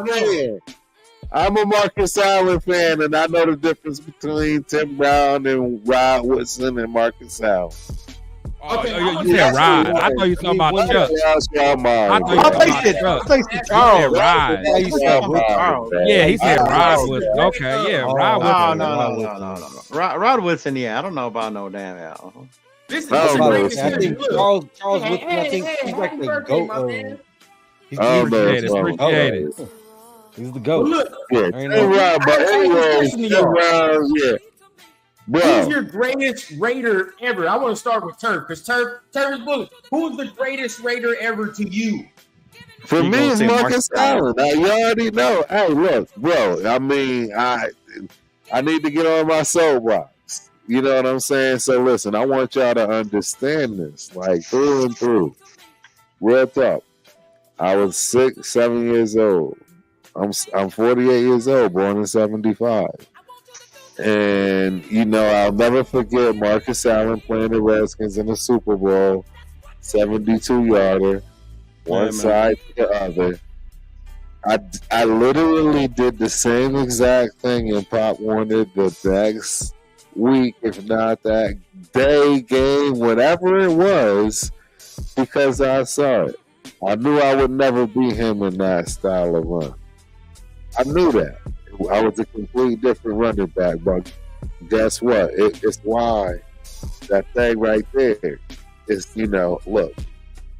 that. I'm a Marcus Allen fan, and I know the difference between Tim Brown and Rod Woodson and Marcus Allen. Okay, you said Rod. I thought you were talking about Chuck. I placed Charles. Rod. Yeah, he said Rod Woodson. Okay, yeah, Rod Woodson. No. Rod Woodson, yeah. I don't know about no damn Al. This is I think Charles Woodson, I think he's like the GOAT. He's Appreciate it. He's the GOAT. Look, yeah. Bro. Who's your greatest Raider ever? I want to start with Turf because Turf is bullet. Who's the greatest Raider ever to you? For me, it's Marcus Allen. You already know. Hey, look, bro. I mean, I need to get on my soapbox. You know what I'm saying? So listen, I want y'all to understand this, like through and through. Real talk. I was 7 years old. I'm 48 years old, born in 75. And, you know, I'll never forget Marcus Allen playing the Redskins in the Super Bowl, 72-yarder, one side to the other. I literally did the same exact thing in Pop Warner the next week, if not that day, game, whatever it was, because I saw it. I knew I would never beat him in that style of run. I knew that. I was a completely different running back, but guess what? It's why that thing right there is, you know, look,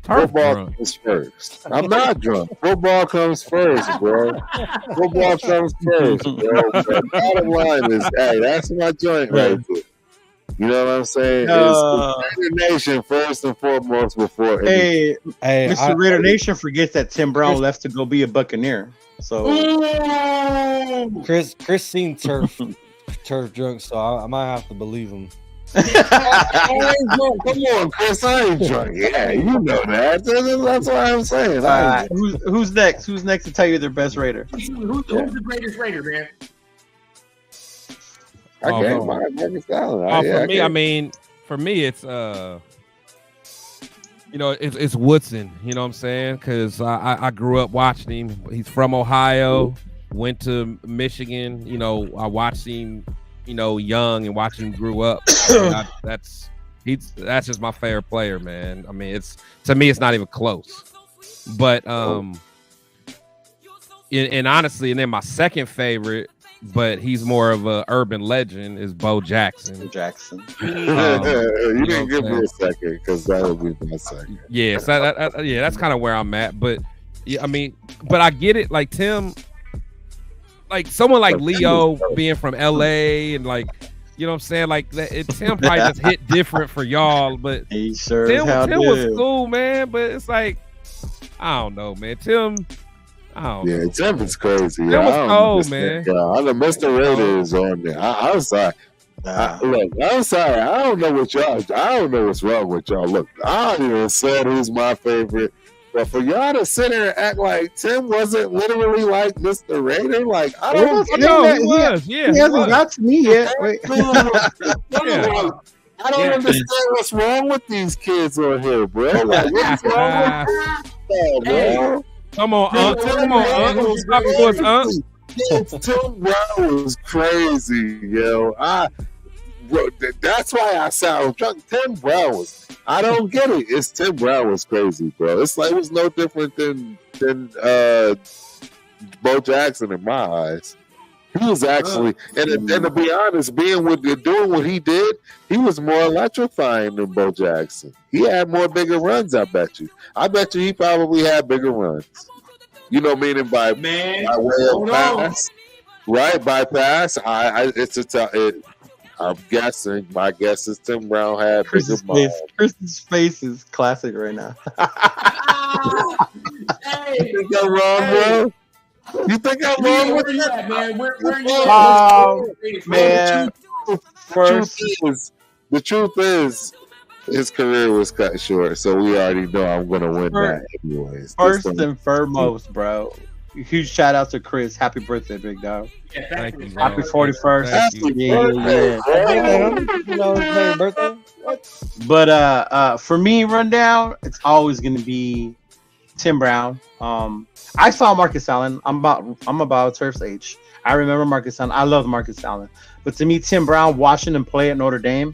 football comes first. I'm not drunk. Football comes first, bro. Football comes first, bro. But bottom line is, hey, that's my joint right there. You know what I'm saying? It's Raider Nation first and foremost before. Hey, Mr. Raider Nation forgets that Tim Brown left to go be a Buccaneer. So Chris seen turf drunk, so I might have to believe him. Come on, Chris, I ain't drunk. Yeah, you know that. That's what I'm saying. Who's next? Who's next to tell you their best Raider? Who's the greatest Raider, man? For me, it's you know, it's Woodson. You know what I'm saying? Because I grew up watching him. He's from Ohio, went to Michigan. You know, I watched him, you know, young and watching him grew up. That's just my favorite player, man. I mean, to me, it's not even close. But and honestly, and then my second favorite, but he's more of a urban legend, is Bo Jackson. You didn't give me a second because that would be my second. Yeah, so that's kind of where I'm at. But yeah, I mean, but I get it. Like Tim, like someone like Leo being from LA and like, you know what I'm saying? Like Tim probably just hit different for y'all, but he sure Tim was cool, man. But it's like, I don't know, man. Tim. Yeah, Tim is crazy. Tim was cold, man. I know Mr. Raider is on there. I'm sorry. Look, I'm sorry. I don't know what y'all. I don't know what's wrong with y'all. Look, I don't even said who's my favorite. But for y'all to sit there and act like Tim wasn't literally like Mr. Raider, like I don't know. He was. Yeah, he hasn't got to me yet. I don't understand what's wrong with these kids on here, bro. Like, what's wrong with bro? Come on, Unc. Stop for us, Unc. Tim Brown was crazy, yo. Bro, that's why I sound drunk. Tim Brown was. I don't get it. It's Tim Brown was crazy, bro. It's like it was no different than Bo Jackson in my eyes. He was actually, and to be honest, doing what he did, he was more electrifying than Bo Jackson. He had more bigger runs, I bet you. I bet you he probably had bigger runs. You know, meaning by way of pass, right? By pass, I'm guessing. My guess is Tim Brown had bigger balls. Chris's face is classic right now. You think I'm wrong, bro? You think I'm Where wrong with you that? at, man? Where you at? Man, The truth is, his career was cut short, so we already know I'm gonna win that anyways. First and foremost, bro. Huge shout out to Chris. Happy birthday, big dog. Yeah, Thank you, Happy bro. 41st. Thank you. You know, his very birthday. What? But for me, rundown, it's always gonna be Tim Brown. I saw Marcus Allen. I'm about Turf's age. I remember Marcus Allen. I love Marcus Allen. But to me, Tim Brown, watching him play at Notre Dame,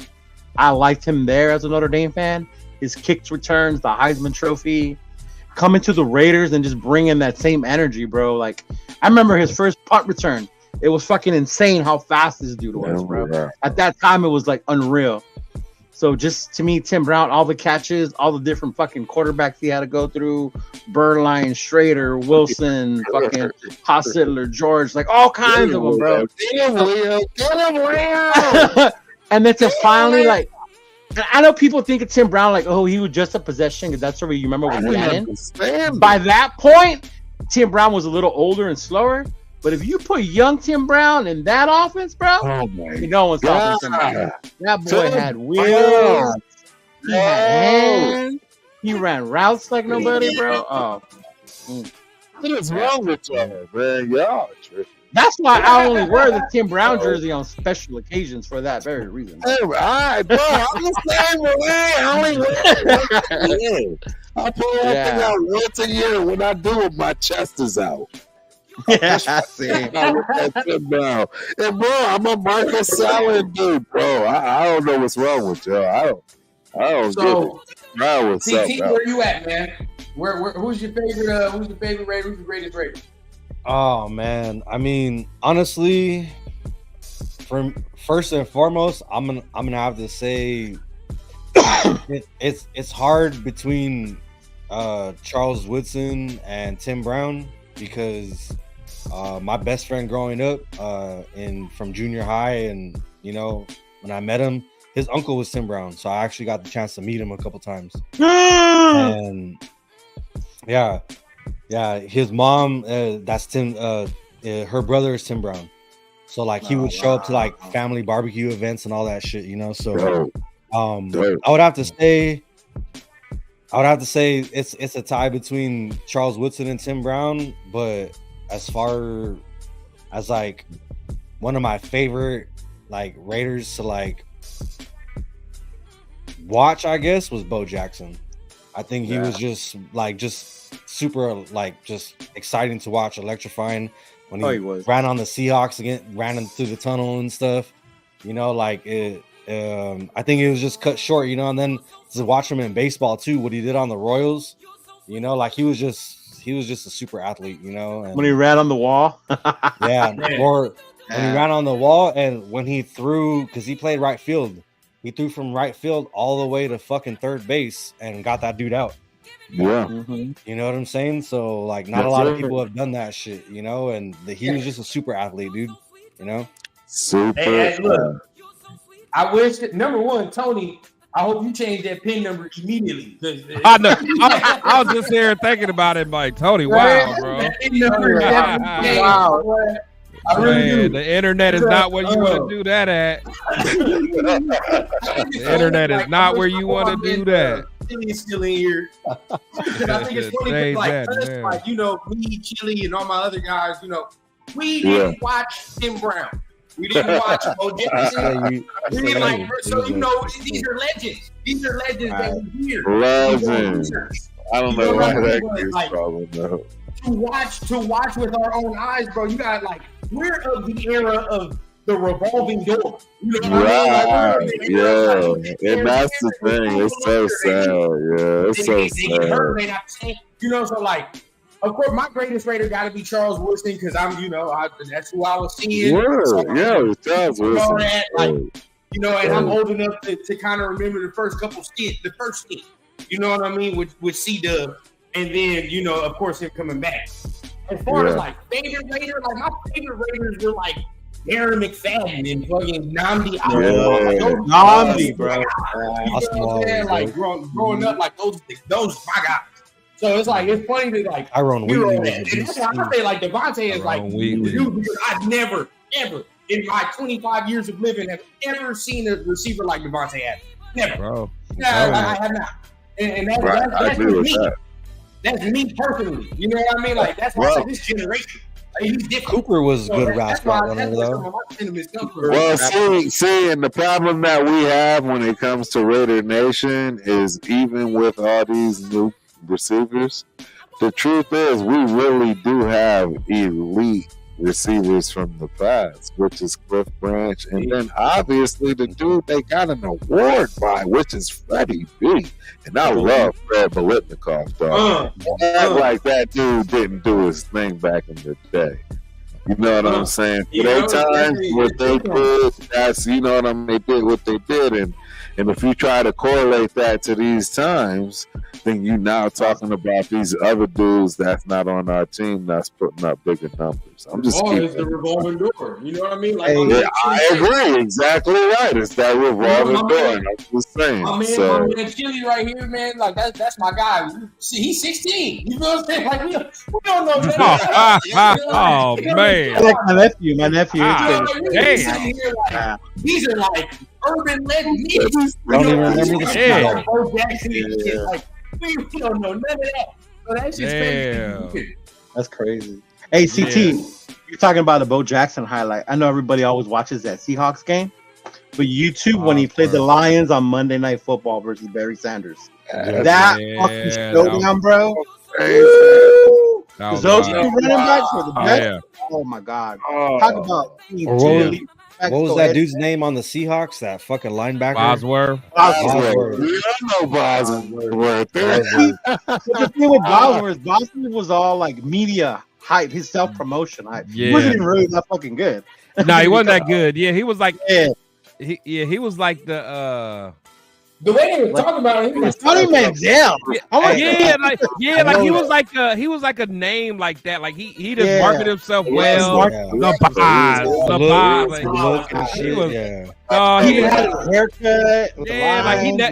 I liked him there as a Notre Dame fan. His kicks returns, the Heisman Trophy, coming to the Raiders and just bringing that same energy, bro. Like, I remember his first punt return. It was fucking insane how fast this dude was, bro. At that time, it was like unreal. So just to me, Tim Brown, all the catches, all the different fucking quarterbacks he had to go through, Bernline, Schrader, Wilson, fucking Hostetler, George, like all kinds of them, bro. Get him, Leo. Get him, Leo. And then to finally, like, I know people think of Tim Brown like, oh, he was just a possession because that's what you remember with Gannon. By that point, Tim Brown was a little older and slower. But if you put young Tim Brown in that offense, bro, you know what's stopping Tim Brown. That boy had wheels. He had hands. He ran routes like nobody, bro. Oh. What is wrong with y'all, man? Y'all tripping. That's why I only wear the Tim Brown jersey on special occasions for that very reason. Hey, all right, bro. I'm the same way. I only wear it. I pull that thing out once a year. When I do it, my chest is out. Yeah, I see. And bro, I'm a Marcus Allen dude, bro. I don't know what's wrong with y'all. I don't get it. Bro, what's up, bro? Where you at, man? Who's your favorite? Who's your favorite Raider? Who's the greatest Raider? Oh man, I mean, honestly, first and foremost, I'm gonna have to say it's hard between Charles Woodson and Tim Brown because my best friend growing up from junior high, and you know, when I met him, his uncle was Tim Brown, so I actually got the chance to meet him a couple times. And yeah, his mom, that's Tim. Her brother is Tim Brown, so like he would show up to like family barbecue events and all that shit, you know. So I would have to say it's a tie between Charles Woodson and Tim Brown, but as far as like one of my favorite like Raiders to like watch, I guess, was Bo Jackson. I think he was just super like just exciting to watch, electrifying when he ran on the Seahawks again, ran through the tunnel and stuff. You know, like it. I think it was just cut short, you know. And then to watch him in baseball too, what he did on the Royals, you know, like he was just a super athlete, you know. And, when he ran on the wall, when he ran on the wall, and when he threw, because he played right field, he threw from right field all the way to fucking third base and got that dude out. Yeah, you know what I'm saying. So like, not a lot of people have done that shit, you know. And he was just a super athlete, dude. You know, super. Hey, look. I wish that, number one, Tony, I hope you change that PIN number immediately. I know. I was just here thinking about it, like Tony. Wow, bro. Wow. I really do. The internet is not where you want to do that at. The internet is not where you want to do that. Chili's still in here. I think it's funny because, like, you know, me, Chili, and all my other guys, you know, we didn't watch Tim Brown. We didn't watch Bo Jackson. We didn't like, so you know, these are legends. These are legends that we hear. Legends. I don't know why that is like, problem though. To watch with our own eyes, bro. You got like, we're of the era of the revolving door. You know what I mean? Like, and that's the thing. It's so sad. Yeah, it's so sad. You know, so like, of course, my greatest Raider got to be Charles Woodson because I'm, you know, that's who I was seeing. Charles Woodson. You know, and I'm old enough to kind of remember the first skit. You know what I mean? With C-Dub, and then, you know, of course, him coming back. As far as like favorite Raider, like my favorite Raiders were like Darren McFadden and fucking Nnamdi. Nnamdi, bro. You know what I'm saying? Like growing up, like those my guys. So it's like it's funny to like Tyrone Wheatley was and a that's why I say like Devontae is like Wheatley. dude, because I've never ever in my 25 years of living have ever seen a receiver like Devontae Adams. Never. Bro. I have not. And that's me. That's me personally. You know what I mean? Like that's why I say this generation. Like, he's different. Cooper was a good route runner though. Well, see, and the problem that we have when it comes to Raider Nation is even with all these new receivers, the truth is we really do have elite receivers from the past, which is Cliff Branch, and then obviously the dude they got an award by, which is Freddie B. And I love Fred Biletnikoff, dog. Like that dude didn't do his thing back in the day. You know what I'm saying? For their time, what they did, that's you know what I mean. They did what they did, and if you try to correlate that to these times, then you now talking about these other dudes that's not on our team that's putting up bigger numbers. I'm just it's the revolving door. You know what I mean? Like, I agree, exactly right. It's that revolving door. I'm just saying. My man Chili right here, man. Like that's my guy. See, he's 16. You know what I'm saying? Like we don't know. Oh man, I like my nephew. These are like urban legends. Don't even remember the Yeah. Bo Jackson and shit. Like we don't know none of that. So that's just crazy. That's crazy. Hey, CT, you're talking about the Bo Jackson highlight. I know everybody always watches that Seahawks game, but you too when he played the Lions on Monday Night Football versus Barry Sanders. That fucking showdown, bro. Those two running backs were the best. Yeah. Oh my God! Talk about what was that dude's name on the Seahawks? That fucking linebacker, Bosworth. You don't know Bosworth. The thing with Bosworth was all like media hype, his self promotion hype. He wasn't even really that fucking good. No, he wasn't that good. Yeah, he was like, he was like the way they were talking about him, he was Tony Manziel. He was like a name like that. Like he just marketed himself well. He had a haircut.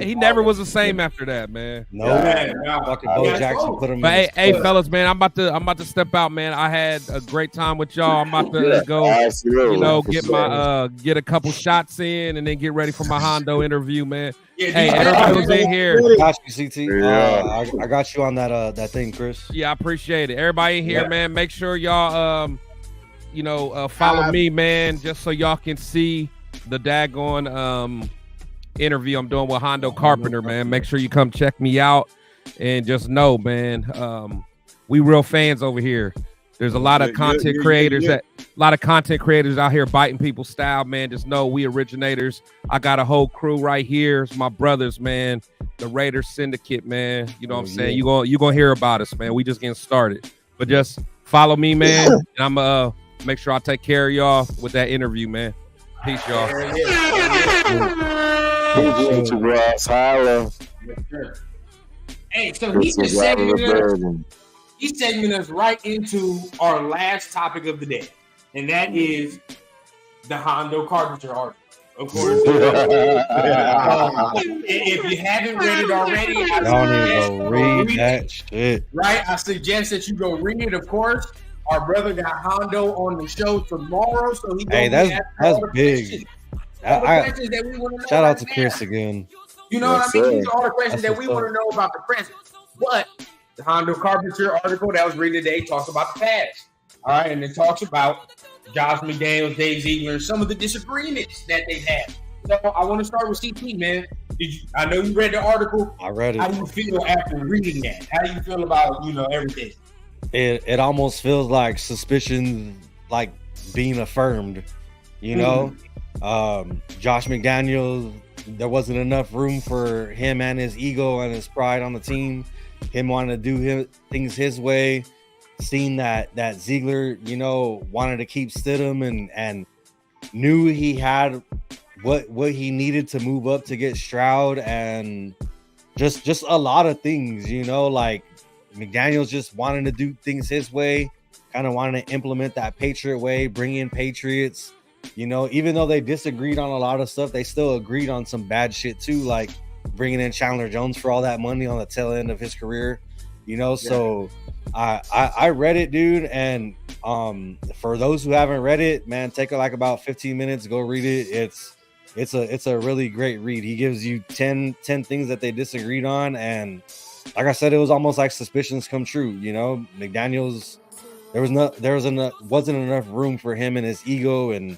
He never was the same after that, man. Fucking Bo Jackson put him. But hey, fellas, man, I'm about to step out, man. I had a great time with y'all. I'm about to go, get a couple shots in, and then get ready for my Hondo interview, man. Hey, everybody was in here. Got you, CT. I got you on that thing, Chris. Yeah, I appreciate it. Everybody in here, man. Make sure y'all, follow me, man, just so y'all can see the daggone interview I'm doing with Hondo Carpenter, man. Make sure you come check me out, and just know, man, we real fans over here. There's a lot of content creators out here biting people's style, man. Just know we originators. I got a whole crew right here. It's my brothers, man. The Raiders Syndicate, man. You know what I'm saying? You gonna hear about us, man. We just getting started. But just follow me, man. And I'm make sure I take care of y'all with that interview, man. Peace, y'all. Hey, so he's taking us right into our last topic of the day, and that is the Hondo Carpenter article. Of course, if you haven't read it already, go read that shit. Right, I suggest that you go read it. Of course, our brother got Hondo on the show tomorrow, so he. Hey, that's big. Shout out to Chris again. You know what I mean? These are all the questions that we want to know about the present, but. The Hondo Carpenter article that was written today talks about the past. All right, and it talks about Josh McDaniels, Dave Ziegler, and some of the disagreements that they've had. So I want to start with CT, man. I know you read the article. I read it. How do you feel after reading that? How do you feel about everything? It almost feels like suspicion, like being affirmed. You know, Josh McDaniels. There wasn't enough room for him and his ego and his pride on the team. Him wanting to do things his way, seeing that Ziegler, wanted to keep Stidham and knew he had what he needed to move up to get Stroud, and just a lot of things, like McDaniels just wanting to do things his way, kind of wanting to implement that Patriot way, bring in Patriots, even though they disagreed on a lot of stuff, they still agreed on some bad shit too, like bringing in Chandler Jones for all that money on the tail end of his career. you know. So I read it, dude, and for those who haven't read it, man, take like about 15 minutes, go read it. It's a really great read. He gives you 10 things that they disagreed on, and like I said, it was almost like suspicions come true. You know, McDaniels, wasn't enough room for him and his ego, and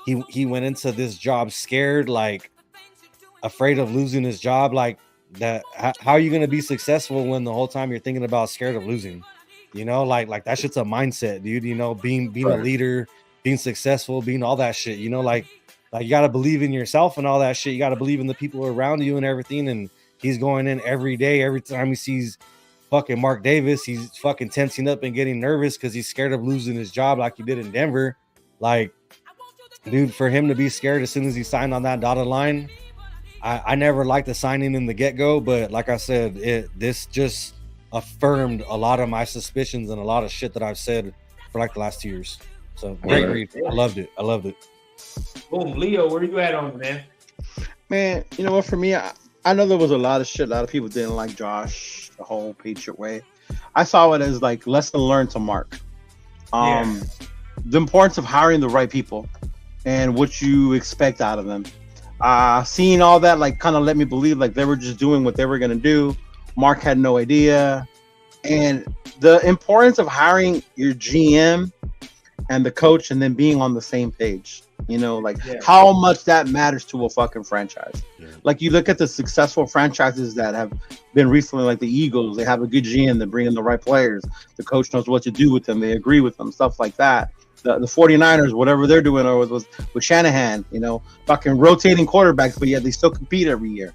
he went into this job scared, like afraid of losing his job. Like that, how are you going to be successful when the whole time you're thinking about scared of losing? You know, like that shit's a mindset, dude. You know, being a leader, being successful, being all that shit. You know, like you got to believe in yourself and all that shit. You got to believe in the people around you and everything. And he's going in every day. Every time he sees fucking Mark Davis, he's fucking tensing up and getting nervous because he's scared of losing his job like he did in Denver. Like, dude, for him to be scared as soon as he signed on that dotted line, I never liked the signing in the get-go, but like I said, this just affirmed a lot of my suspicions and a lot of shit that I've said for like the last 2 years. So great read. I loved it. Boom, Leo, where you at on it, man? Man, you know what? For me, I know there was a lot of shit. A lot of people didn't like Josh, the whole Patriot way. I saw it as like lesson learned to Mark. The importance of hiring the right people and what you expect out of them. Seeing all that, like, kind of let me believe like they were just doing what they were going to do. Mark had no idea. And the importance of hiring your GM and the coach and then being on the same page, you know, like how much that matters to a fucking franchise. Like you look at the successful franchises that have been recently, like the Eagles, they have a good GM, they bring in the right players. The coach knows what to do with them. They agree with them, stuff like that. The 49ers, whatever they're doing, or with Shanahan, you know, fucking rotating quarterbacks, but yet they still compete every year.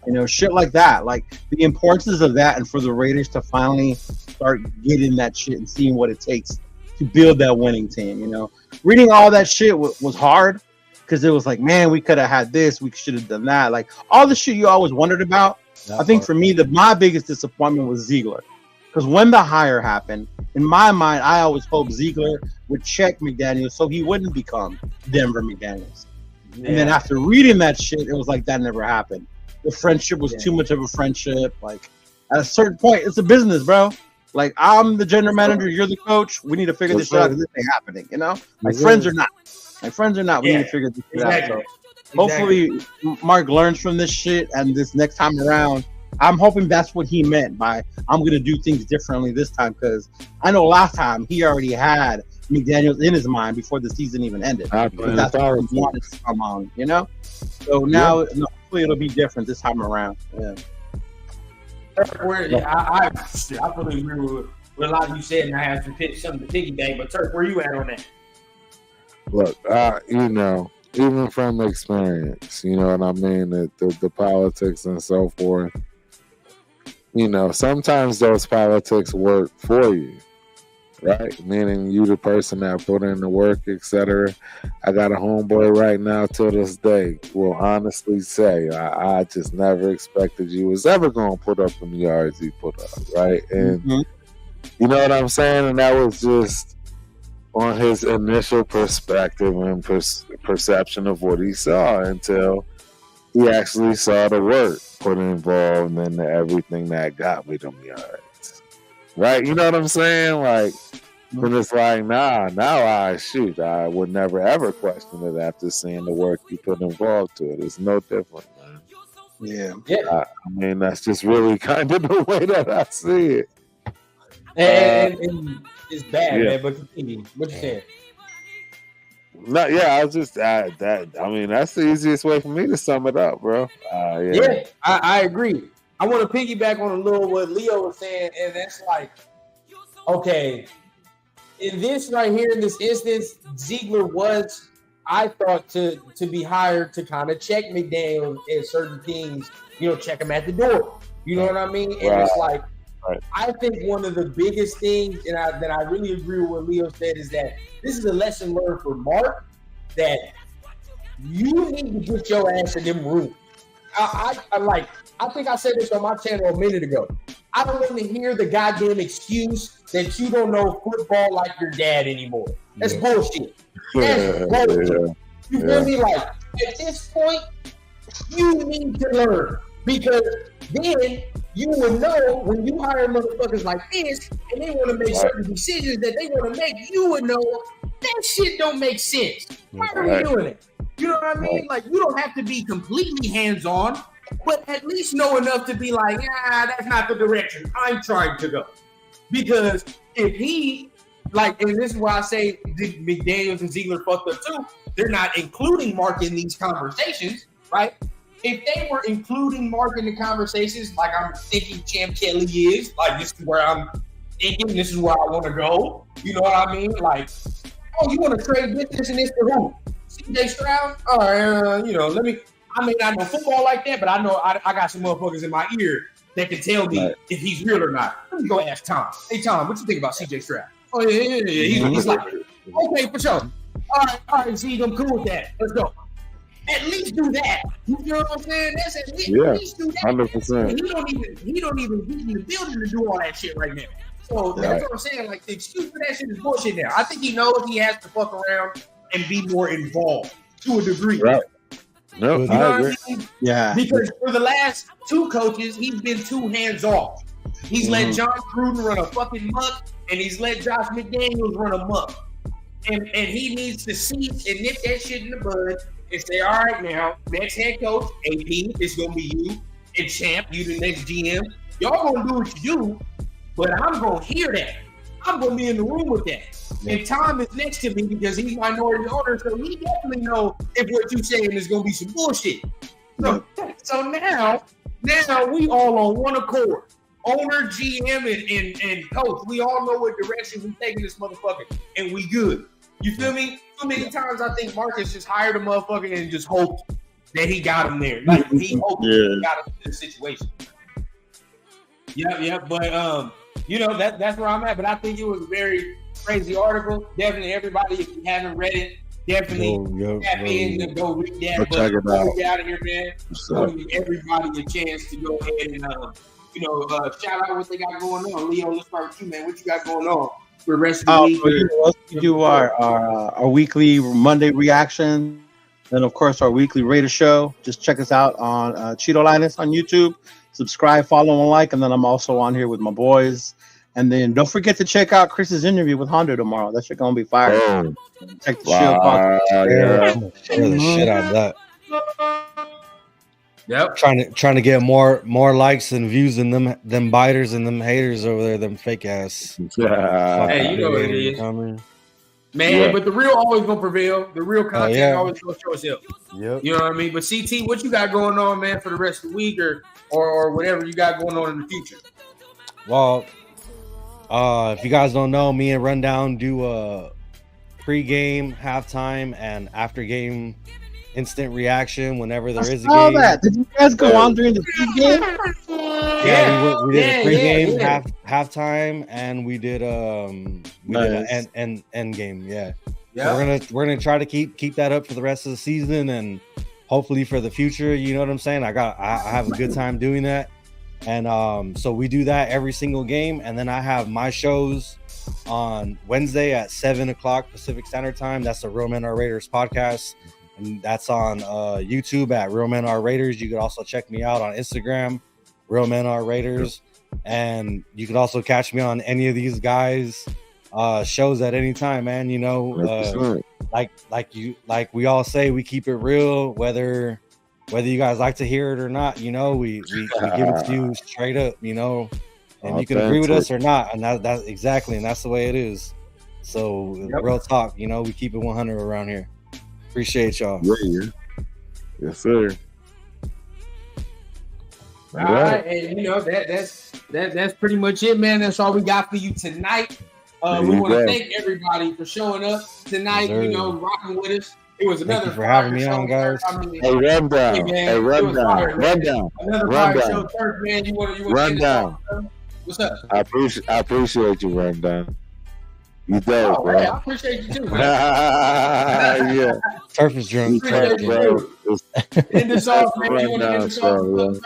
You know, shit like that. Like the importance of that, and for the Raiders to finally start getting that shit and seeing what it takes to build that winning team. You know, reading all that shit was hard because it was like, man, we could have had this, we should have done that. Like all the shit you always wondered about. I think for me, my biggest disappointment was Ziegler. Because when the hire happened, in my mind, I always hoped Ziegler would check McDaniels so he wouldn't become Denver McDaniels. And then after reading that shit, it was like that never happened. The friendship was too much of a friendship. Like at a certain point, it's a business, bro. Like I'm the general manager, you're the coach. We need to figure this shit out because this ain't happening. You know, my friends are not. We need to figure this shit out. So hopefully, Mark learns from this shit, and this next time around, I'm hoping that's what he meant by I'm going to do things differently this time, because I know last time he already had McDaniels in his mind before the season even ended. That's what he wanted to come on, you know? So now hopefully it'll be different this time around. Yeah. I fully agree with a lot you said, and I have to pick something to piggyback, but Turk, where you at on that? Look, you know, even from experience, you know what I mean, the politics and so forth, you know, sometimes those politics work for you, right? Meaning you the person that put in the work, etc. I got a homeboy right now till this day will honestly say, I just never expected you was ever going to put up the yards he put up, right? And you know what I'm saying? And that was just on his initial perspective and perception of what he saw until he actually saw the work put involved in everything that got me them yards. Right? You know what I'm saying? Like, when it's like, now I would never ever question it after seeing the work you put involved to it. It's no different, man. Yeah. I mean, that's just really kind of the way that I see it. And it's bad, man, but continue. What you saying? No, I was just I mean, that's the easiest way for me to sum it up, bro. I agree. I want to piggyback on a little what Leo was saying, and that's like, okay, in this right here, in this instance, Ziegler was, I thought, to be hired to kind of check McDaniels and certain things, you know, check him at the door. You know what I mean? And it's like, I think one of the biggest things, and that I really agree with what Leo said, is that this is a lesson learned for Mark, that you need to get your ass in them rooms. I think I said this on my channel a minute ago. I don't want to hear the goddamn excuse that you don't know football like your dad anymore. That's bullshit. That's bullshit. You feel me? Like, at this point, you need to learn. Because then you would know when you hire motherfuckers like this and they want to make certain decisions that they want to make, you would know that shit don't make sense. Why are we doing it? You know what I mean? Like, you don't have to be completely hands-on, but at least know enough to be like, that's not the direction I'm trying to go. Because if he, like, and this is why I say McDaniels and Ziegler fucked up too, they're not including Mark in these conversations, right? If they were including Mark in the conversations, like I'm thinking Champ Kelly is, like, this is where I'm thinking, this is where I want to go. You know what I mean? Like, oh, you want to trade this and this for who? CJ Stroud? You know, I may not know football like that, but I know I got some motherfuckers in my ear that can tell me if he's real or not. Let me go ask Tom. Hey, Tom, what you think about CJ Stroud? Oh, yeah. He's like, okay, for sure. All right, see, I'm cool with that. Let's go. At least do that. You know what I'm saying? That's at least do that. 100%. He don't even get in the building to do all that shit right now. So that's what I'm saying. Like, the excuse for that shit is bullshit now. I think he knows he has to fuck around and be more involved to a degree. Right. No, you know I agree. I mean? Yeah. Because for the last two coaches, he's been too hands off. He's let John Gruden run a fucking muck, and he's let Josh McDaniels run a muck. And he needs to see and nip that shit in the bud and say, all right, now, next head coach, AP, it's going to be you, and Champ, you the next GM. Y'all going to do what you do, but I'm going to hear that. I'm going to be in the room with that. And Tom is next to me because he's minority owner, so he definitely know if what you're saying is going to be some bullshit. So now we all on one accord. Owner, GM, and coach. We all know what direction we taking this motherfucker, and we good. You feel me? Too many times I think Marcus just hired a motherfucker and just hoped that he got him there. Like, he hoped he got him in the situation. Yeah. But you know, that's where I'm at. But I think it was a very crazy article. Definitely, everybody, if you haven't read it, definitely tap in and go read that. But before we get out of here, man, give everybody a chance to go ahead and shout out what they got going on. Leo, let's start with you, man. What you got going on for the rest of the week? We do our weekly Monday reaction, and of course our weekly Raider show. Just check us out on Cheeto Linus on YouTube. Subscribe, follow, and like, and then I'm also on here with my boys. And then don't forget to check out Chris's interview with Honda tomorrow. That shit gonna be fire. Check the Shield podcast. Share the shit out of that. Yep. Trying to get more likes and views than them biters and them haters over there, them fake ass. Hey, you know what it is. Man, but the real always gonna prevail. The real content always gonna show itself. Yep. You know what I mean? But CT, what you got going on, man, for the rest of the week or whatever you got going on in the future? Well, if you guys don't know, me and Rundown do a pre-game, halftime, and after-game instant reaction whenever there is a game. That. Did you guys go on during the pre-game? Yeah, we did a pre-game, halftime, and we did an end game. Yeah. So we're gonna try to keep that up for the rest of the season and hopefully for the future. You know what I'm saying? I have a good time doing that. And so we do that every single game, and then I have my shows on Wednesday at 7:00 Pacific Standard Time. That's the Real Men Are Raiders podcast, and that's on YouTube at Real Men Are Raiders. You could also check me out on Instagram, Real Men Are Raiders, and you could also catch me on any of these guys' shows at any time, man. You know, like we all say, we keep it real, whether you guys like to hear it or not. You know, we give it to you straight up, you know, and you can agree with us or not. And that's exactly, and that's the way it is. So real talk, you know, we keep it 100 around here. Appreciate y'all. Yeah. Yes, sir. All right. And you know, that's pretty much it, man. That's all we got for you tonight. We want to thank everybody for showing up tonight, you know, rocking with us. It was another Thank you for having me on, guys. Hey, rundown. Another fire show. Third, man, you want rundown. What's up? I appreciate you, rundown. You dope, bro. Hey, I appreciate you too, man. Yeah. Turf is drunk. Appreciate you too. End this off, man. You want to end this off?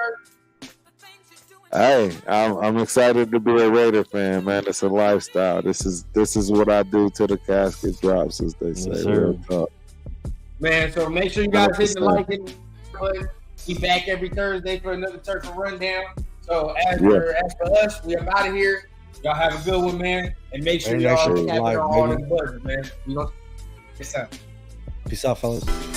Hey, I'm excited to be a Raider fan, man. It's a lifestyle. This is what I do till the casket drops, as they say. Yes, real talk. Man, so make sure you guys hit the like button. We back every Thursday for another Turtle Rundown. So as for us, we up out of here. Y'all have a good one, man. And make sure y'all tap it on all the buttons, man. We gonna peace out. Peace out, fellas.